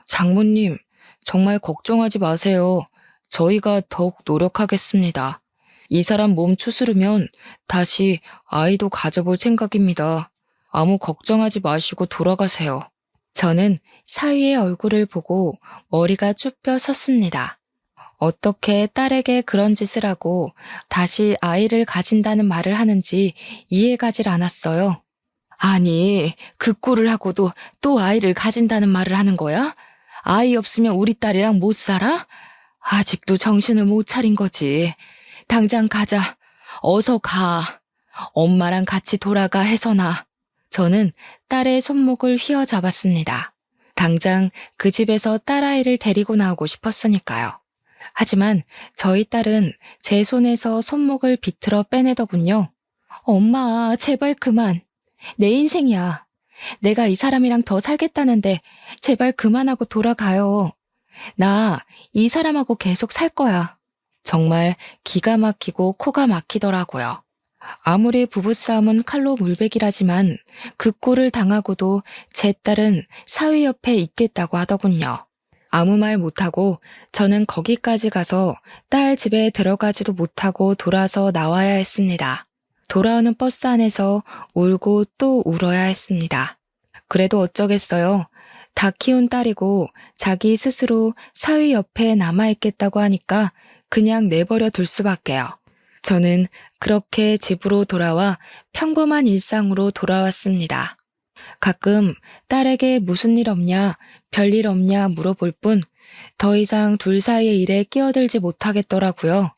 장모님, 정말 걱정하지 마세요. 저희가 더욱 노력하겠습니다. 이 사람 몸 추스르면 다시 아이도 가져볼 생각입니다. 아무 걱정하지 마시고 돌아가세요. 저는 사위의 얼굴을 보고 머리가 쭈뼛 섰습니다. 어떻게 딸에게 그런 짓을 하고 다시 아이를 가진다는 말을 하는지 이해가질 않았어요. 아니, 그 꼴을 하고도 또 아이를 가진다는 말을 하는 거야? 아이 없으면 우리 딸이랑 못 살아? 아직도 정신을 못 차린 거지. 당장 가자. 어서 가. 엄마랑 같이 돌아가 해서나. 저는 딸의 손목을 휘어잡았습니다. 당장 그 집에서 딸아이를 데리고 나오고 싶었으니까요. 하지만 저희 딸은 제 손에서 손목을 비틀어 빼내더군요. 엄마, 제발 그만. 내 인생이야. 내가 이 사람이랑 더 살겠다는데 제발 그만하고 돌아가요. 나 이 사람하고 계속 살 거야. 정말 기가 막히고 코가 막히더라고요. 아무리 부부싸움은 칼로 물베기라지만 그 꼴을 당하고도 제 딸은 사위 옆에 있겠다고 하더군요. 아무 말 못하고 저는 거기까지 가서 딸 집에 들어가지도 못하고 돌아서 나와야 했습니다. 돌아오는 버스 안에서 울고 또 울어야 했습니다. 그래도 어쩌겠어요. 다 키운 딸이고 자기 스스로 사위 옆에 남아있겠다고 하니까 그냥 내버려 둘 수밖에요. 저는 그렇게 집으로 돌아와 평범한 일상으로 돌아왔습니다. 가끔 딸에게 무슨 일 없냐, 별일 없냐 물어볼 뿐 더 이상 둘 사이의 일에 끼어들지 못하겠더라고요.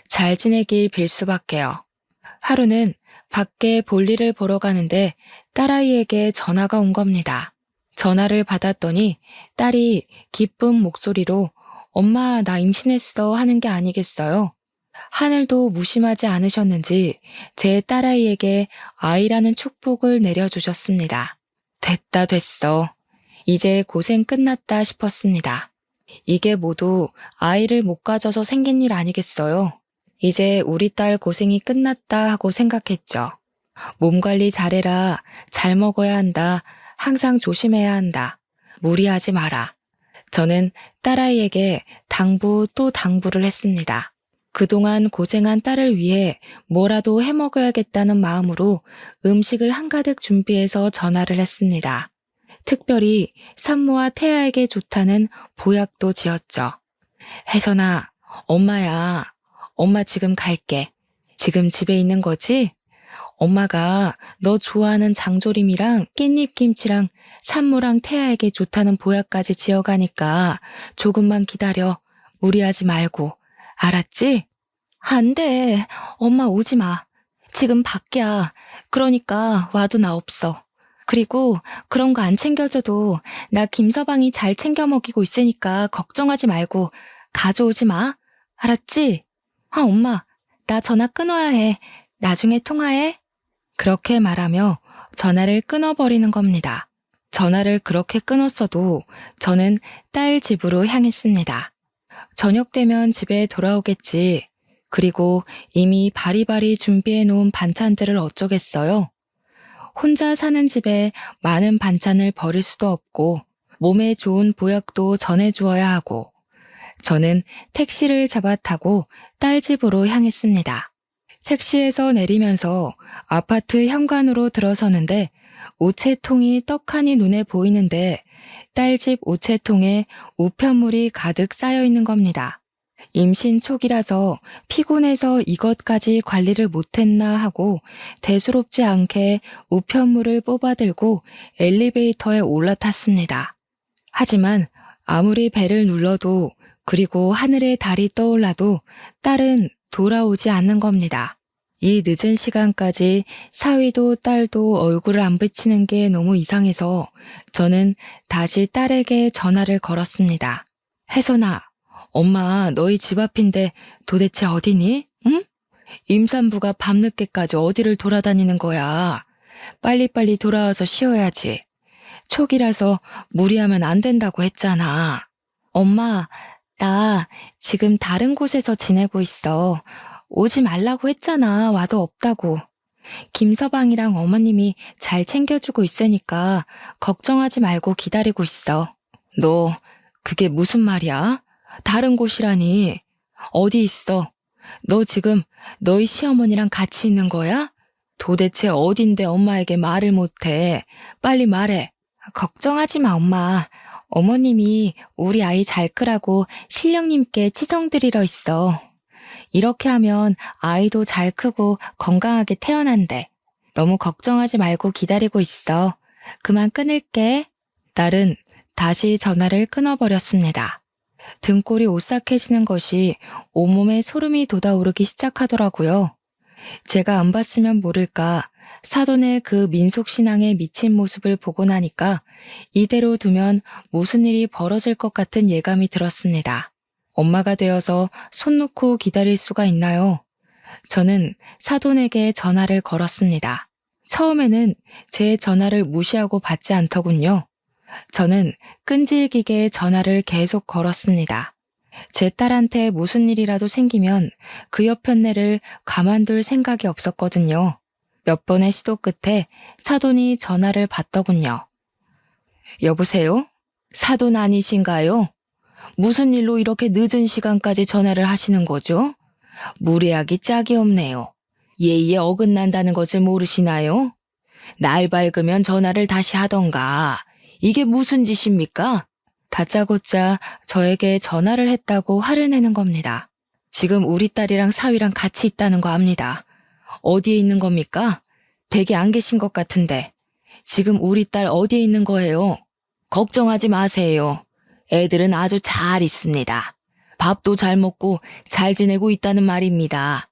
잘 지내길 빌 수밖에요. 하루는 밖에 볼일을 보러 가는데 딸아이에게 전화가 온 겁니다. 전화를 받았더니 딸이 기쁜 목소리로 엄마 나 임신했어 하는 게 아니겠어요. 하늘도 무심하지 않으셨는지 제 딸아이에게 아이라는 축복을 내려주셨습니다. 됐다 됐어. 이제 고생 끝났다 싶었습니다. 이게 모두 아이를 못 가져서 생긴 일 아니겠어요. 이제 우리 딸 고생이 끝났다 하고 생각했죠. 몸 관리 잘해라. 잘 먹어야 한다. 항상 조심해야 한다. 무리하지 마라. 저는 딸아이에게 당부 또 당부를 했습니다. 그동안 고생한 딸을 위해 뭐라도 해먹어야겠다는 마음으로 음식을 한가득 준비해서 전화를 했습니다. 특별히 산모와 태아에게 좋다는 보약도 지었죠. 혜선아, 엄마야. 엄마 지금 갈게. 지금 집에 있는 거지? 엄마가 너 좋아하는 장조림이랑 깻잎김치랑 산모랑 태아에게 좋다는 보약까지 지어가니까 조금만 기다려. 무리하지 말고. 알았지? 안 돼. 엄마 오지 마. 지금 밖이야. 그러니까 와도 나 없어. 그리고 그런 거 안 챙겨줘도 나 김서방이 잘 챙겨 먹이고 있으니까 걱정하지 말고 가져오지 마. 알았지? 아, 엄마. 나 전화 끊어야 해. 나중에 통화해. 그렇게 말하며 전화를 끊어버리는 겁니다. 전화를 그렇게 끊었어도 저는 딸 집으로 향했습니다. 저녁 되면 집에 돌아오겠지. 그리고 이미 바리바리 준비해 놓은 반찬들을 어쩌겠어요. 혼자 사는 집에 많은 반찬을 버릴 수도 없고 몸에 좋은 보약도 전해주어야 하고 저는 택시를 잡아 타고 딸 집으로 향했습니다. 택시에서 내리면서 아파트 현관으로 들어서는데 우체통이 떡하니 눈에 보이는데 딸 집 우체통에 우편물이 가득 쌓여 있는 겁니다. 임신 초기라서 피곤해서 이것까지 관리를 못했나 하고 대수롭지 않게 우편물을 뽑아들고 엘리베이터에 올라탔습니다. 하지만 아무리 배를 눌러도 그리고 하늘에 달이 떠올라도 딸은 돌아오지 않는 겁니다. 이 늦은 시간까지 사위도 딸도 얼굴을 안 비치는 게 너무 이상해서 저는 다시 딸에게 전화를 걸었습니다. 혜선아, 엄마 너희 집 앞인데 도대체 어디니? 응? 임산부가 밤늦게까지 어디를 돌아다니는 거야. 빨리빨리 돌아와서 쉬어야지. 초기라서 무리하면 안 된다고 했잖아. 엄마, 나 지금 다른 곳에서 지내고 있어. 오지 말라고 했잖아. 와도 없다고. 김서방이랑 어머님이 잘 챙겨주고 있으니까 걱정하지 말고 기다리고 있어. 너 그게 무슨 말이야? 다른 곳이라니. 어디 있어? 너 지금 너희 시어머니랑 같이 있는 거야? 도대체 어딘데 엄마에게 말을 못해. 빨리 말해. 걱정하지 마, 엄마. 어머님이 우리 아이 잘 크라고 신령님께 치성 드리러 있어. 이렇게 하면 아이도 잘 크고 건강하게 태어난대. 너무 걱정하지 말고 기다리고 있어. 그만 끊을게. 딸은 다시 전화를 끊어버렸습니다. 등골이 오싹해지는 것이 온몸에 소름이 돋아오르기 시작하더라고요. 제가 안 봤으면 모를까 사돈의 그 민속신앙에 미친 모습을 보고 나니까 이대로 두면 무슨 일이 벌어질 것 같은 예감이 들었습니다. 엄마가 되어서 손 놓고 기다릴 수가 있나요? 저는 사돈에게 전화를 걸었습니다. 처음에는 제 전화를 무시하고 받지 않더군요. 저는 끈질기게 전화를 계속 걸었습니다. 제 딸한테 무슨 일이라도 생기면 그 여편네를 가만둘 생각이 없었거든요. 몇 번의 시도 끝에 사돈이 전화를 받더군요. 여보세요? 사돈 아니신가요? 무슨 일로 이렇게 늦은 시간까지 전화를 하시는 거죠? 무례하기 짝이 없네요. 예의에 어긋난다는 것을 모르시나요? 날 밝으면 전화를 다시 하던가. 이게 무슨 짓입니까? 다짜고짜 저에게 전화를 했다고 화를 내는 겁니다. 지금 우리 딸이랑 사위랑 같이 있다는 거 압니다. 어디에 있는 겁니까? 댁에 안 계신 것 같은데. 지금 우리 딸 어디에 있는 거예요? 걱정하지 마세요. 애들은 아주 잘 있습니다. 밥도 잘 먹고 잘 지내고 있다는 말입니다.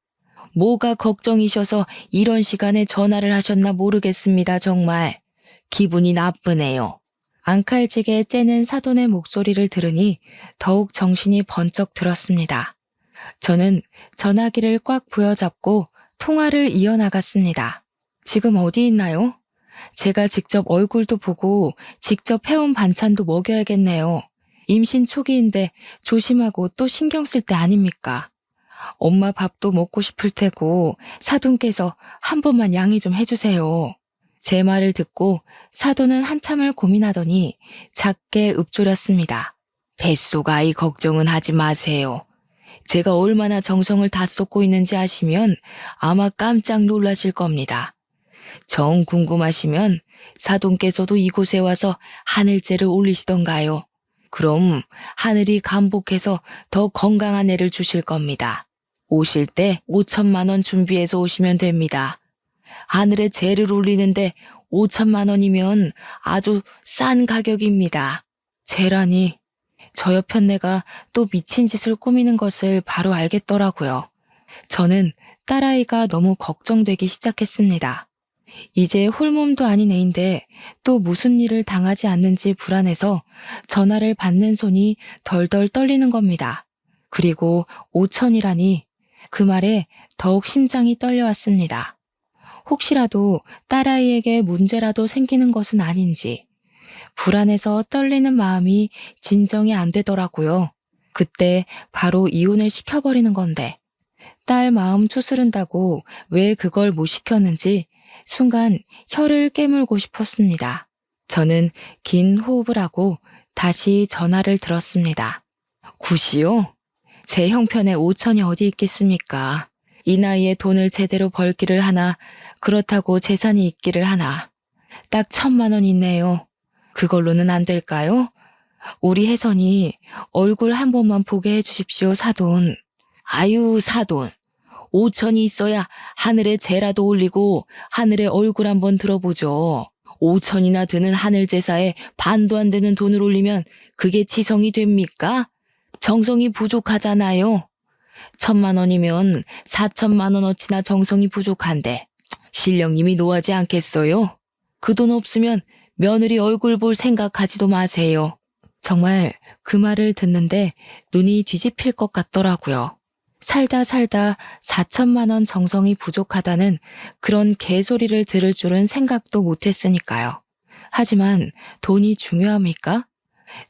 뭐가 걱정이셔서 이런 시간에 전화를 하셨나 모르겠습니다, 정말. 기분이 나쁘네요. 앙칼지게 째는 사돈의 목소리를 들으니 더욱 정신이 번쩍 들었습니다. 저는 전화기를 꽉 부여잡고 통화를 이어나갔습니다. 지금 어디 있나요? 제가 직접 얼굴도 보고 직접 해온 반찬도 먹여야겠네요. 임신 초기인데 조심하고 또 신경 쓸 때 아닙니까? 엄마 밥도 먹고 싶을 테고 사돈께서 한 번만 양해 좀 해주세요. 제 말을 듣고 사돈은 한참을 고민하더니 작게 읊조렸습니다. 뱃속 아이 걱정은 하지 마세요. 제가 얼마나 정성을 다 쏟고 있는지 아시면 아마 깜짝 놀라실 겁니다. 정 궁금하시면 사돈께서도 이곳에 와서 하늘째를 올리시던가요. 그럼 하늘이 감복해서 더 건강한 애를 주실 겁니다. 오실 때 5천만 원 준비해서 오시면 됩니다. 하늘에 재를 올리는데 5천만 원이면 아주 싼 가격입니다. 재라니, 저 여편네가 또 미친 짓을 꾸미는 것을 바로 알겠더라고요. 저는 딸아이가 너무 걱정되기 시작했습니다. 이제 홀몸도 아닌 애인데 또 무슨 일을 당하지 않는지 불안해서 전화를 받는 손이 덜덜 떨리는 겁니다. 그리고 5천이라니 그 말에 더욱 심장이 떨려왔습니다. 혹시라도 딸아이에게 문제라도 생기는 것은 아닌지 불안해서 떨리는 마음이 진정이 안 되더라고요. 그때 바로 이혼을 시켜버리는 건데 딸 마음 추스른다고 왜 그걸 못 시켰는지 순간 혀를 깨물고 싶었습니다. 저는 긴 호흡을 하고 다시 전화를 들었습니다. 구시요? 제 형편에 5천이 어디 있겠습니까? 이 나이에 돈을 제대로 벌기를 하나, 그렇다고 재산이 있기를 하나. 딱 1,000만 원 있네요. 그걸로는 안 될까요? 우리 혜선이 얼굴 한 번만 보게 해주십시오, 사돈. 아유, 사돈. 5천이 있어야 하늘에 재라도 올리고 하늘에 얼굴 한번 들어보죠. 5천이나 드는 하늘 제사에 반도 안 되는 돈을 올리면 그게 지성이 됩니까? 정성이 부족하잖아요. 1,000만 원이면 4천만 원어치나 정성이 부족한데 신령님이 노하지 않겠어요? 그 돈 없으면 며느리 얼굴 볼 생각하지도 마세요. 정말 그 말을 듣는데 눈이 뒤집힐 것 같더라고요. 살다 4천만 원 정성이 부족하다는 그런 개소리를 들을 줄은 생각도 못했으니까요. 하지만 돈이 중요합니까?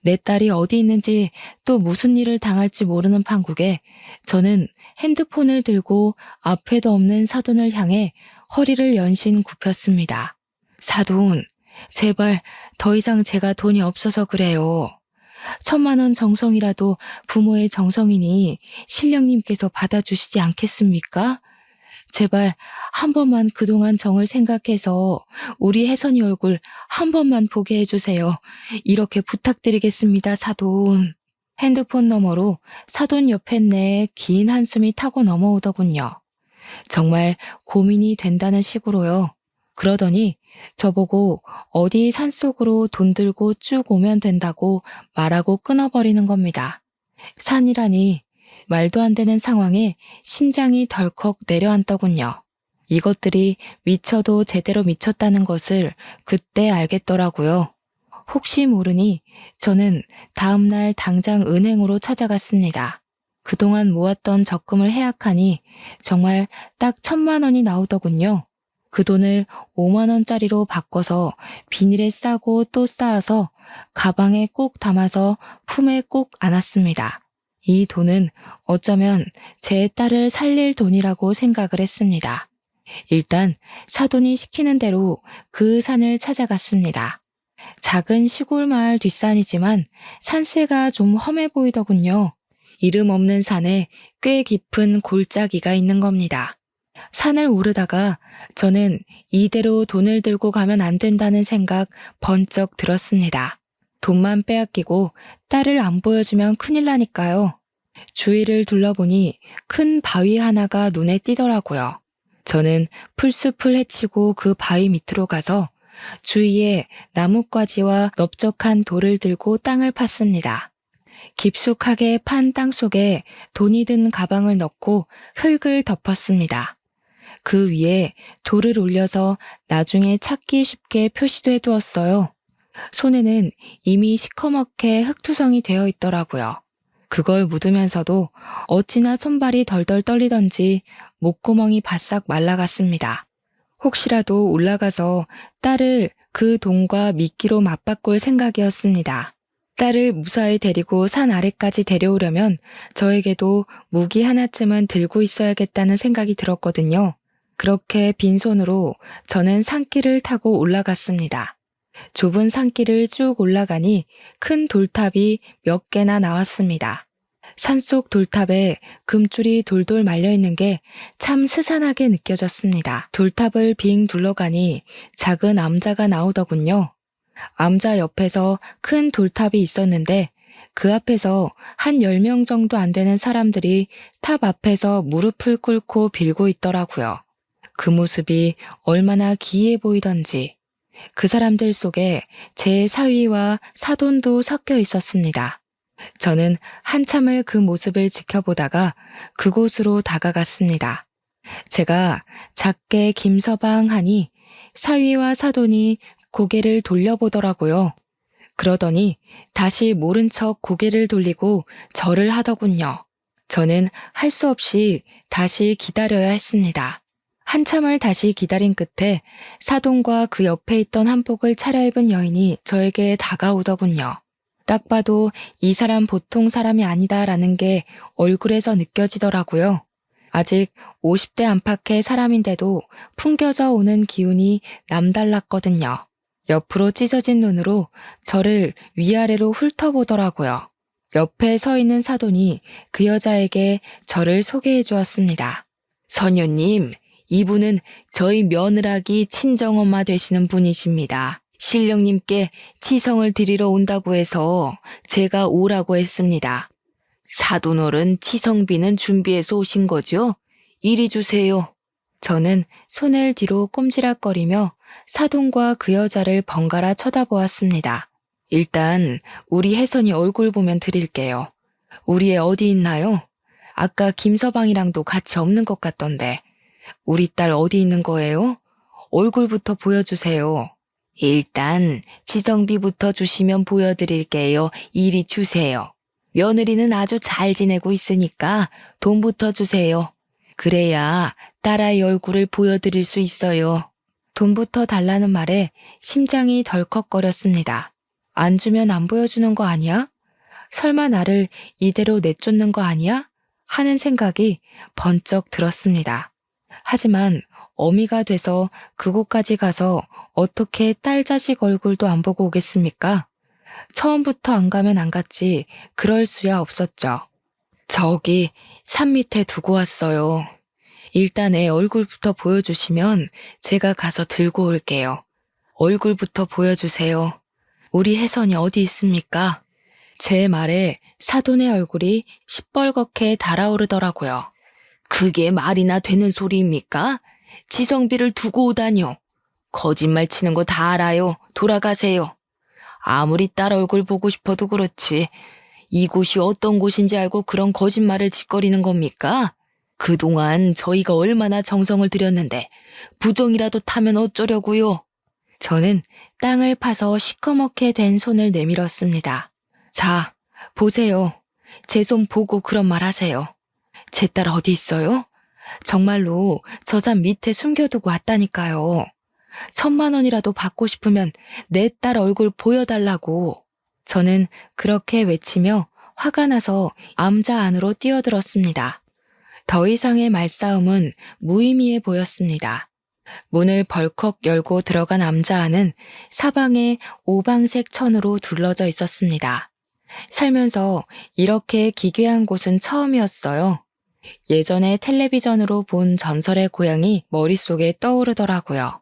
내 딸이 어디 있는지 또 무슨 일을 당할지 모르는 판국에 저는 핸드폰을 들고 앞에도 없는 사돈을 향해 허리를 연신 굽혔습니다. 사돈, 제발 더 이상 제가 돈이 없어서 그래요. 1,000만 원 정성이라도 부모의 정성이니 신령님께서 받아주시지 않겠습니까? 제발 한 번만 그동안 정을 생각해서 우리 혜선이 얼굴 한 번만 보게 해주세요. 이렇게 부탁드리겠습니다, 사돈. 핸드폰 너머로 사돈 옆에 내 긴 한숨이 타고 넘어오더군요. 정말 고민이 된다는 식으로요. 그러더니 저보고 어디 산속으로 돈 들고 쭉 오면 된다고 말하고 끊어버리는 겁니다. 산이라니 말도 안 되는 상황에 심장이 덜컥 내려앉더군요. 이것들이 미쳐도 제대로 미쳤다는 것을 그때 알겠더라고요. 혹시 모르니 저는 다음날 당장 은행으로 찾아갔습니다. 그동안 모았던 적금을 해약하니 정말 딱 1,000만 원이 나오더군요. 그 돈을 5만 원짜리로 바꿔서 비닐에 싸고 또 쌓아서 가방에 꼭 담아서 품에 꼭 안았습니다. 이 돈은 어쩌면 제 딸을 살릴 돈이라고 생각을 했습니다. 일단 사돈이 시키는 대로 그 산을 찾아갔습니다. 작은 시골 마을 뒷산이지만 산세가 좀 험해 보이더군요. 이름 없는 산에 꽤 깊은 골짜기가 있는 겁니다. 산을 오르다가 저는 이대로 돈을 들고 가면 안 된다는 생각 번쩍 들었습니다. 돈만 빼앗기고 딸을 안 보여주면 큰일 나니까요. 주위를 둘러보니 큰 바위 하나가 눈에 띄더라고요. 저는 풀숲을 헤치고 그 바위 밑으로 가서 주위에 나뭇가지와 넓적한 돌을 들고 땅을 팠습니다. 깊숙하게 판 땅 속에 돈이 든 가방을 넣고 흙을 덮었습니다. 그 위에 돌을 올려서 나중에 찾기 쉽게 표시도 해두었어요. 손에는 이미 시커멓게 흙투성이 되어 있더라고요. 그걸 묻으면서도 어찌나 손발이 덜덜 떨리던지 목구멍이 바싹 말라갔습니다. 혹시라도 올라가서 딸을 그 돈과 미끼로 맞바꿀 생각이었습니다. 딸을 무사히 데리고 산 아래까지 데려오려면 저에게도 무기 하나쯤은 들고 있어야겠다는 생각이 들었거든요. 그렇게 빈손으로 저는 산길을 타고 올라갔습니다. 좁은 산길을 쭉 올라가니 큰 돌탑이 몇 개나 나왔습니다. 산속 돌탑에 금줄이 돌돌 말려있는 게 참 스산하게 느껴졌습니다. 돌탑을 빙 둘러가니 작은 암자가 나오더군요. 암자 옆에서 큰 돌탑이 있었는데 그 앞에서 한 10명 정도 안 되는 사람들이 탑 앞에서 무릎을 꿇고 빌고 있더라고요. 그 모습이 얼마나 기이해 보이던지 그 사람들 속에 제 사위와 사돈도 섞여 있었습니다. 저는 한참을 그 모습을 지켜보다가 그곳으로 다가갔습니다. 제가 작게 김서방 하니 사위와 사돈이 고개를 돌려보더라고요. 그러더니 다시 모른 척 고개를 돌리고 절을 하더군요. 저는 할 수 없이 다시 기다려야 했습니다. 한참을 다시 기다린 끝에 사돈과 그 옆에 있던 한복을 차려입은 여인이 저에게 다가오더군요. 딱 봐도 이 사람 보통 사람이 아니다라는 게 얼굴에서 느껴지더라고요. 아직 50대 안팎의 사람인데도 풍겨져 오는 기운이 남달랐거든요. 옆으로 찢어진 눈으로 저를 위아래로 훑어보더라고요. 옆에 서 있는 사돈이 그 여자에게 저를 소개해 주었습니다. 선녀님, 이분은 저희 며느라기 친정엄마 되시는 분이십니다. 신령님께 치성을 드리러 온다고 해서 제가 오라고 했습니다. 사돈어른 치성비는 준비해서 오신 거죠? 이리 주세요. 저는 손을 뒤로 꼼지락거리며 사돈과 그 여자를 번갈아 쳐다보았습니다. 일단 우리 혜선이 얼굴 보면 드릴게요. 우리 애 어디 있나요? 아까 김서방이랑도 같이 없는 것 같던데. 우리 딸 어디 있는 거예요? 얼굴부터 보여주세요. 일단 지성비부터 주시면 보여드릴게요. 이리 주세요. 며느리는 아주 잘 지내고 있으니까 돈부터 주세요. 그래야 딸아이 얼굴을 보여드릴 수 있어요. 돈부터 달라는 말에 심장이 덜컥거렸습니다. 안 주면 안 보여주는 거 아니야? 설마 나를 이대로 내쫓는 거 아니야? 하는 생각이 번쩍 들었습니다. 하지만 어미가 돼서 그곳까지 가서 어떻게 딸 자식 얼굴도 안 보고 오겠습니까? 처음부터 안 가면 안 갔지 그럴 수야 없었죠. 저기 산 밑에 두고 왔어요. 일단 애 얼굴부터 보여주시면 제가 가서 들고 올게요. 얼굴부터 보여주세요. 우리 혜선이 어디 있습니까? 제 말에 사돈의 얼굴이 시뻘겋게 달아오르더라고요. 그게 말이나 되는 소리입니까? 지성비를 두고 오다뇨. 거짓말 치는 거 다 알아요. 돌아가세요. 아무리 딸 얼굴 보고 싶어도 그렇지. 이곳이 어떤 곳인지 알고 그런 거짓말을 짓거리는 겁니까? 그동안 저희가 얼마나 정성을 들였는데 부정이라도 타면 어쩌려고요? 저는 땅을 파서 시커멓게 된 손을 내밀었습니다. 자, 보세요. 제 손 보고 그런 말 하세요. 제 딸 어디 있어요? 정말로 저 산 밑에 숨겨두고 왔다니까요. 1,000만 원이라도 받고 싶으면 내 딸 얼굴 보여달라고. 저는 그렇게 외치며 화가 나서 암자 안으로 뛰어들었습니다. 더 이상의 말싸움은 무의미해 보였습니다. 문을 벌컥 열고 들어간 암자 안은 사방에 오방색 천으로 둘러져 있었습니다. 살면서 이렇게 기괴한 곳은 처음이었어요. 예전에 텔레비전으로 본 전설의 고향이 머릿속에 떠오르더라고요.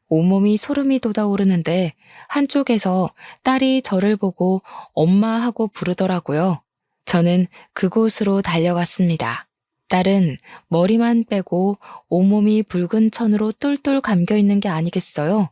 온몸이 소름이 돋아오르는데 한쪽에서 딸이 저를 보고 엄마 하고 부르더라고요. 저는 그곳으로 달려갔습니다. 딸은 머리만 빼고 온몸이 붉은 천으로 똘똘 감겨 있는 게 아니겠어요?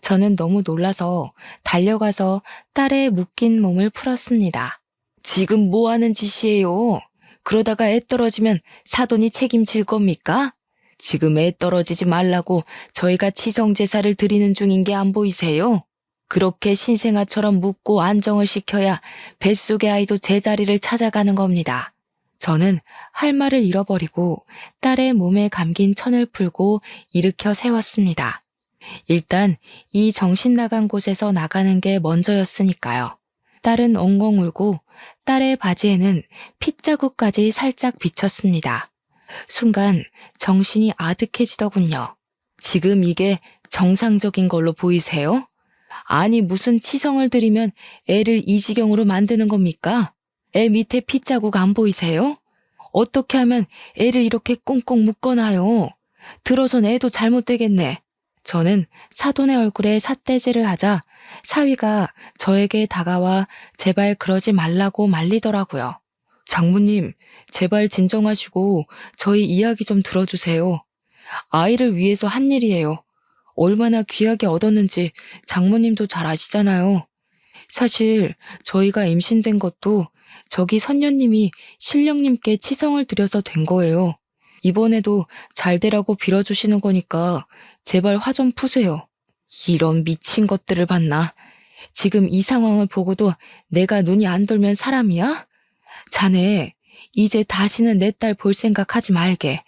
저는 너무 놀라서 달려가서 딸의 묶인 몸을 풀었습니다. 지금 뭐 하는 짓이에요? 그러다가 애 떨어지면 사돈이 책임질 겁니까? 지금 애 떨어지지 말라고 저희가 치성제사를 드리는 중인 게 안 보이세요? 그렇게 신생아처럼 묻고 안정을 시켜야 뱃속의 아이도 제자리를 찾아가는 겁니다. 저는 할 말을 잃어버리고 딸의 몸에 감긴 천을 풀고 일으켜 세웠습니다. 일단 이 정신 나간 곳에서 나가는 게 먼저였으니까요. 딸은 엉엉 울고 딸의 바지에는 핏자국까지 살짝 비쳤습니다. 순간 정신이 아득해지더군요. 지금 이게 정상적인 걸로 보이세요? 아니 무슨 치성을 들이면 애를 이 지경으로 만드는 겁니까? 애 밑에 핏자국 안 보이세요? 어떻게 하면 애를 이렇게 꽁꽁 묶어놔요? 들어선 애도 잘못되겠네. 저는 사돈의 얼굴에 삿대질을 하자 사위가 저에게 다가와 제발 그러지 말라고 말리더라고요. 장모님, 제발 진정하시고 저희 이야기 좀 들어주세요. 아이를 위해서 한 일이에요. 얼마나 귀하게 얻었는지 장모님도 잘 아시잖아요. 사실 저희가 임신된 것도 저기 선녀님이 신령님께 치성을 드려서 된 거예요. 이번에도 잘 되라고 빌어주시는 거니까 제발 화 좀 푸세요. 이런 미친 것들을 봤나? 지금 이 상황을 보고도 내가 눈이 안 돌면 사람이야? 자네, 이제 다시는 내 딸 볼 생각하지 말게.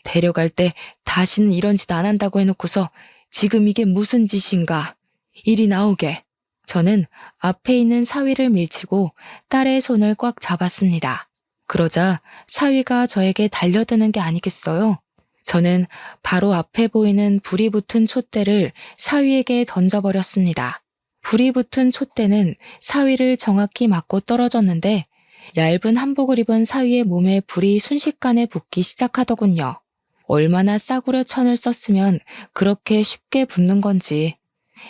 데려갈 때 다시는 이런 짓 안 한다고 해놓고서 지금 이게 무슨 짓인가? 이리 나오게. 저는 앞에 있는 사위를 밀치고 딸의 손을 꽉 잡았습니다. 그러자 사위가 저에게 달려드는 게 아니겠어요? 저는 바로 앞에 보이는 불이 붙은 촛대를 사위에게 던져버렸습니다. 불이 붙은 촛대는 사위를 정확히 맞고 떨어졌는데 얇은 한복을 입은 사위의 몸에 불이 순식간에 붙기 시작하더군요. 얼마나 싸구려 천을 썼으면 그렇게 쉽게 붙는 건지.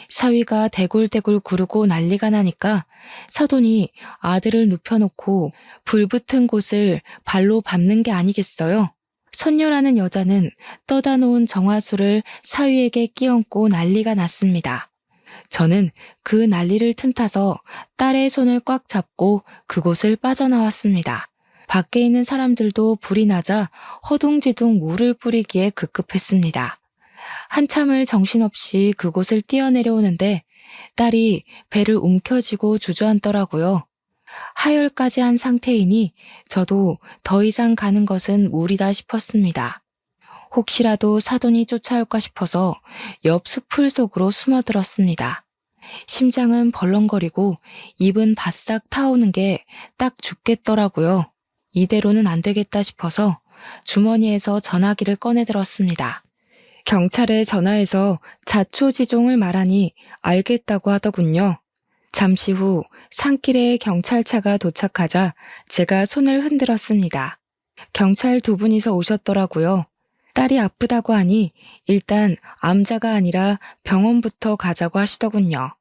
사위가 대굴대굴 구르고 난리가 나니까 사돈이 아들을 눕혀놓고 불붙은 곳을 발로 밟는 게 아니겠어요? 선녀라는 여자는 떠다 놓은 정화수를 사위에게 끼얹고 난리가 났습니다. 저는 그 난리를 틈타서 딸의 손을 꽉 잡고 그곳을 빠져나왔습니다. 밖에 있는 사람들도 불이 나자 허둥지둥 물을 뿌리기에 급급했습니다. 한참을 정신없이 그곳을 뛰어내려오는데 딸이 배를 움켜쥐고 주저앉더라고요. 하혈까지 한 상태이니 저도 더 이상 가는 것은 무리다 싶었습니다. 혹시라도 사돈이 쫓아올까 싶어서 옆 수풀 속으로 숨어들었습니다. 심장은 벌렁거리고 입은 바싹 타오는 게 딱 죽겠더라고요. 이대로는 안 되겠다 싶어서 주머니에서 전화기를 꺼내들었습니다. 경찰에 전화해서 자초지종을 말하니 알겠다고 하더군요. 잠시 후 산길에 경찰차가 도착하자 제가 손을 흔들었습니다. 경찰 2분이서 오셨더라고요. 딸이 아프다고 하니 일단 암자가 아니라 병원부터 가자고 하시더군요.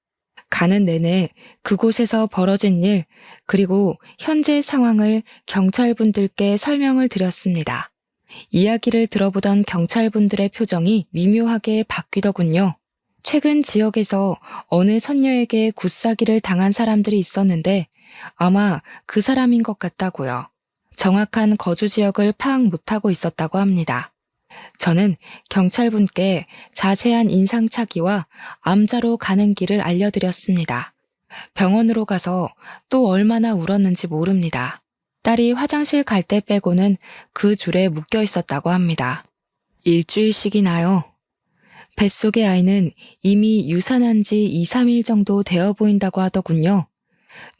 가는 내내 그곳에서 벌어진 일, 그리고 현재 상황을 경찰분들께 설명을 드렸습니다. 이야기를 들어보던 경찰분들의 표정이 미묘하게 바뀌더군요. 최근 지역에서 어느 선녀에게 굿사기를 당한 사람들이 있었는데 아마 그 사람인 것 같다고요. 정확한 거주 지역을 파악 못하고 있었다고 합니다. 저는 경찰분께 자세한 인상착의와 암자로 가는 길을 알려드렸습니다. 병원으로 가서 또 얼마나 울었는지 모릅니다. 딸이 화장실 갈 때 빼고는 그 줄에 묶여 있었다고 합니다. 일주일씩이나요. 뱃속의 아이는 이미 유산한 지 2, 3일 정도 되어 보인다고 하더군요.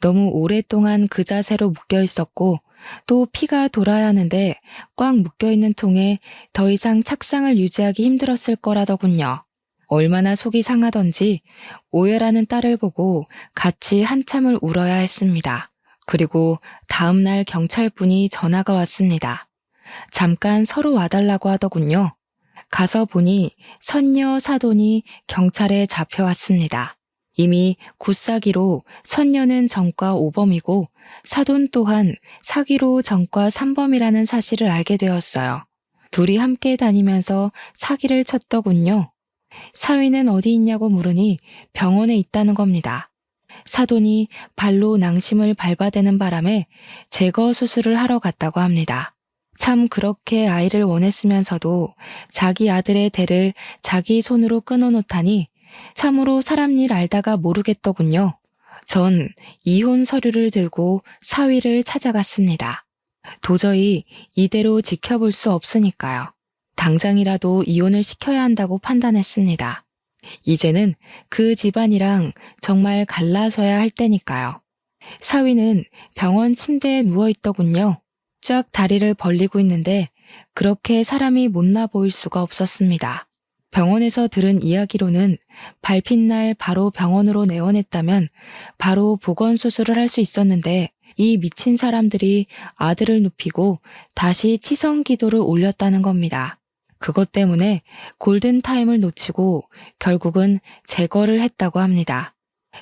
너무 오랫동안 그 자세로 묶여 있었고 또 피가 돌아야 하는데 꽉 묶여 있는 통에 더 이상 착상을 유지하기 힘들었을 거라더군요. 얼마나 속이 상하던지 오열하는 딸을 보고 같이 한참을 울어야 했습니다. 그리고 다음날 경찰분이 전화가 왔습니다. 잠깐 서로 와달라고 하더군요. 가서 보니 선녀 사돈이 경찰에 잡혀왔습니다. 이미 굿사기로 선녀는 전과 5범이고 사돈 또한 사기로 전과 3범이라는 사실을 알게 되었어요. 둘이 함께 다니면서 사기를 쳤더군요. 사위는 어디 있냐고 물으니 병원에 있다는 겁니다. 사돈이 발로 낭심을 밟아대는 바람에 제거 수술을 하러 갔다고 합니다. 참 그렇게 아이를 원했으면서도 자기 아들의 대를 자기 손으로 끊어놓다니 참으로 사람 일 알다가 모르겠더군요. 전 이혼 서류를 들고 사위를 찾아갔습니다. 도저히 이대로 지켜볼 수 없으니까요. 당장이라도 이혼을 시켜야 한다고 판단했습니다. 이제는 그 집안이랑 정말 갈라서야 할 때니까요. 사위는 병원 침대에 누워있더군요. 쫙 다리를 벌리고 있는데 그렇게 사람이 못나 보일 수가 없었습니다. 병원에서 들은 이야기로는 밟힌 날 바로 병원으로 내원했다면 바로 보건 수술을 할 수 있었는데 이 미친 사람들이 아들을 눕히고 다시 치성 기도를 올렸다는 겁니다. 그것 때문에 골든타임을 놓치고 결국은 제거를 했다고 합니다.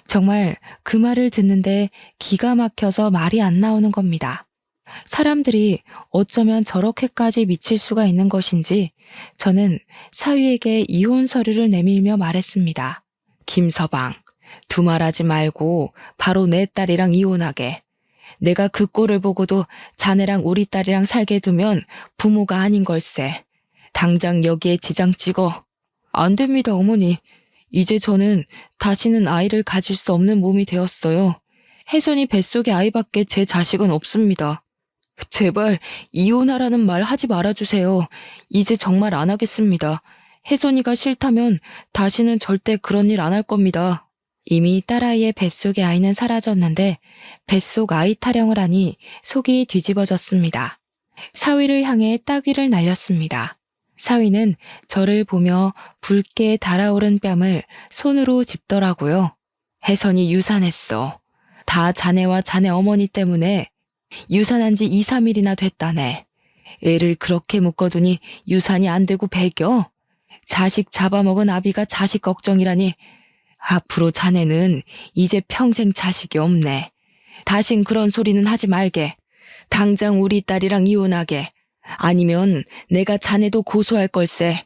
정말 그 말을 듣는데 기가 막혀서 말이 안 나오는 겁니다. 사람들이 어쩌면 저렇게까지 미칠 수가 있는 것인지 저는 사위에게 이혼 서류를 내밀며 말했습니다. 김서방, 두말하지 말고 바로 내 딸이랑 이혼하게. 내가 그 꼴을 보고도 자네랑 우리 딸이랑 살게 두면 부모가 아닌 걸세. 당장 여기에 지장 찍어. 안 됩니다, 어머니. 이제 저는 다시는 아이를 가질 수 없는 몸이 되었어요. 혜선이 뱃속에 아이밖에 제 자식은 없습니다. 제발 이혼하라는 말 하지 말아주세요. 이제 정말 안 하겠습니다. 혜선이가 싫다면 다시는 절대 그런 일 안 할 겁니다. 이미 딸아이의 뱃속의 아이는 사라졌는데 뱃속 아이 타령을 하니 속이 뒤집어졌습니다. 사위를 향해 따귀를 날렸습니다. 사위는 저를 보며 붉게 달아오른 뺨을 손으로 짚더라고요. 혜선이 유산했어. 다 자네와 자네 어머니 때문에 유산한 지 2, 3일이나 됐다네. 애를 그렇게 묶어두니 유산이 안 되고 배겨? 자식 잡아먹은 아비가 자식 걱정이라니. 앞으로 자네는 이제 평생 자식이 없네. 다신 그런 소리는 하지 말게. 당장 우리 딸이랑 이혼하게. 아니면 내가 자네도 고소할 걸세.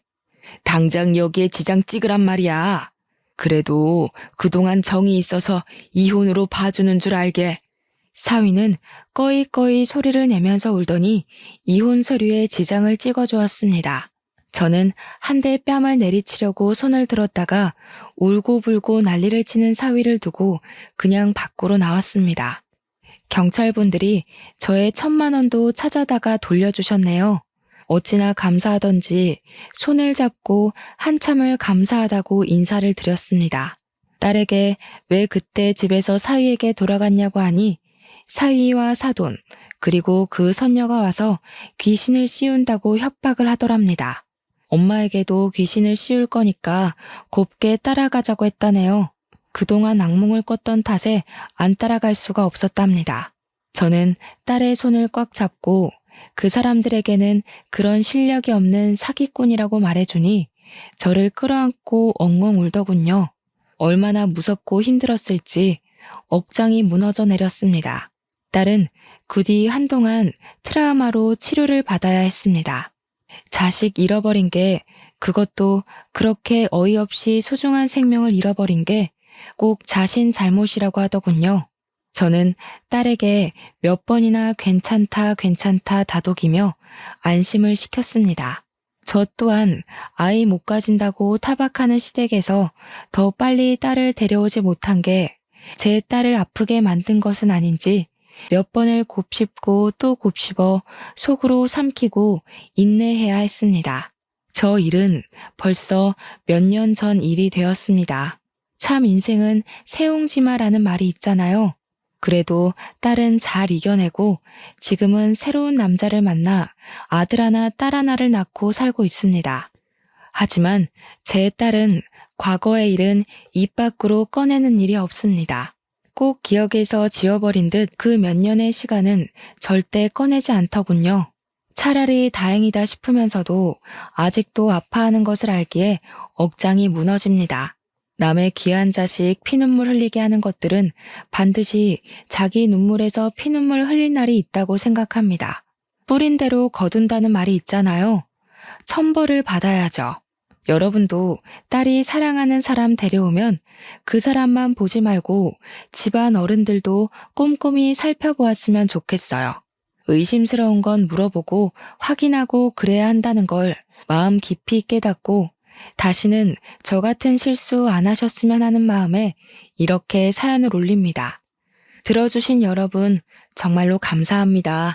당장 여기에 지장 찍으란 말이야. 그래도 그동안 정이 있어서 이혼으로 봐주는 줄 알게. 사위는 꺼이꺼이 소리를 내면서 울더니 이혼 서류에 지장을 찍어주었습니다. 저는 한 대 뺨을 내리치려고 손을 들었다가 울고불고 난리를 치는 사위를 두고 그냥 밖으로 나왔습니다. 경찰분들이 저의 1,000만 원도 찾아다가 돌려주셨네요. 어찌나 감사하던지 손을 잡고 한참을 감사하다고 인사를 드렸습니다. 딸에게 왜 그때 집에서 사위에게 돌아갔냐고 하니 사위와 사돈 그리고 그 선녀가 와서 귀신을 씌운다고 협박을 하더랍니다. 엄마에게도 귀신을 씌울 거니까 곱게 따라가자고 했다네요. 그동안 악몽을 꿨던 탓에 안 따라갈 수가 없었답니다. 저는 딸의 손을 꽉 잡고 그 사람들에게는 그런 실력이 없는 사기꾼이라고 말해주니 저를 끌어안고 엉엉 울더군요. 얼마나 무섭고 힘들었을지 억장이 무너져 내렸습니다. 딸은 그 뒤 한동안 트라우마로 치료를 받아야 했습니다. 자식 잃어버린 게, 그것도 그렇게 어이없이 소중한 생명을 잃어버린 게 꼭 자신 잘못이라고 하더군요. 저는 딸에게 몇 번이나 괜찮다 괜찮다 다독이며 안심을 시켰습니다. 저 또한 아이 못 가진다고 타박하는 시댁에서 더 빨리 딸을 데려오지 못한 게 제 딸을 아프게 만든 것은 아닌지 몇 번을 곱씹고 또 곱씹어 속으로 삼키고 인내해야 했습니다. 저 일은 벌써 몇 년 전 일이 되었습니다. 참 인생은 새옹지마라는 말이 있잖아요. 그래도 딸은 잘 이겨내고 지금은 새로운 남자를 만나 아들 하나 딸 하나를 낳고 살고 있습니다. 하지만 제 딸은 과거의 일은 입 밖으로 꺼내는 일이 없습니다. 꼭 기억에서 지워버린 듯 그 몇 년의 시간은 절대 꺼내지 않더군요. 차라리 다행이다 싶으면서도 아직도 아파하는 것을 알기에 억장이 무너집니다. 남의 귀한 자식 피눈물 흘리게 하는 것들은 반드시 자기 눈물에서 피눈물 흘릴 날이 있다고 생각합니다. 뿌린 대로 거둔다는 말이 있잖아요. 천벌을 받아야죠. 여러분도 딸이 사랑하는 사람 데려오면 그 사람만 보지 말고 집안 어른들도 꼼꼼히 살펴보았으면 좋겠어요. 의심스러운 건 물어보고 확인하고 그래야 한다는 걸 마음 깊이 깨닫고 다시는 저 같은 실수 안 하셨으면 하는 마음에 이렇게 사연을 올립니다. 들어주신 여러분 정말로 감사합니다.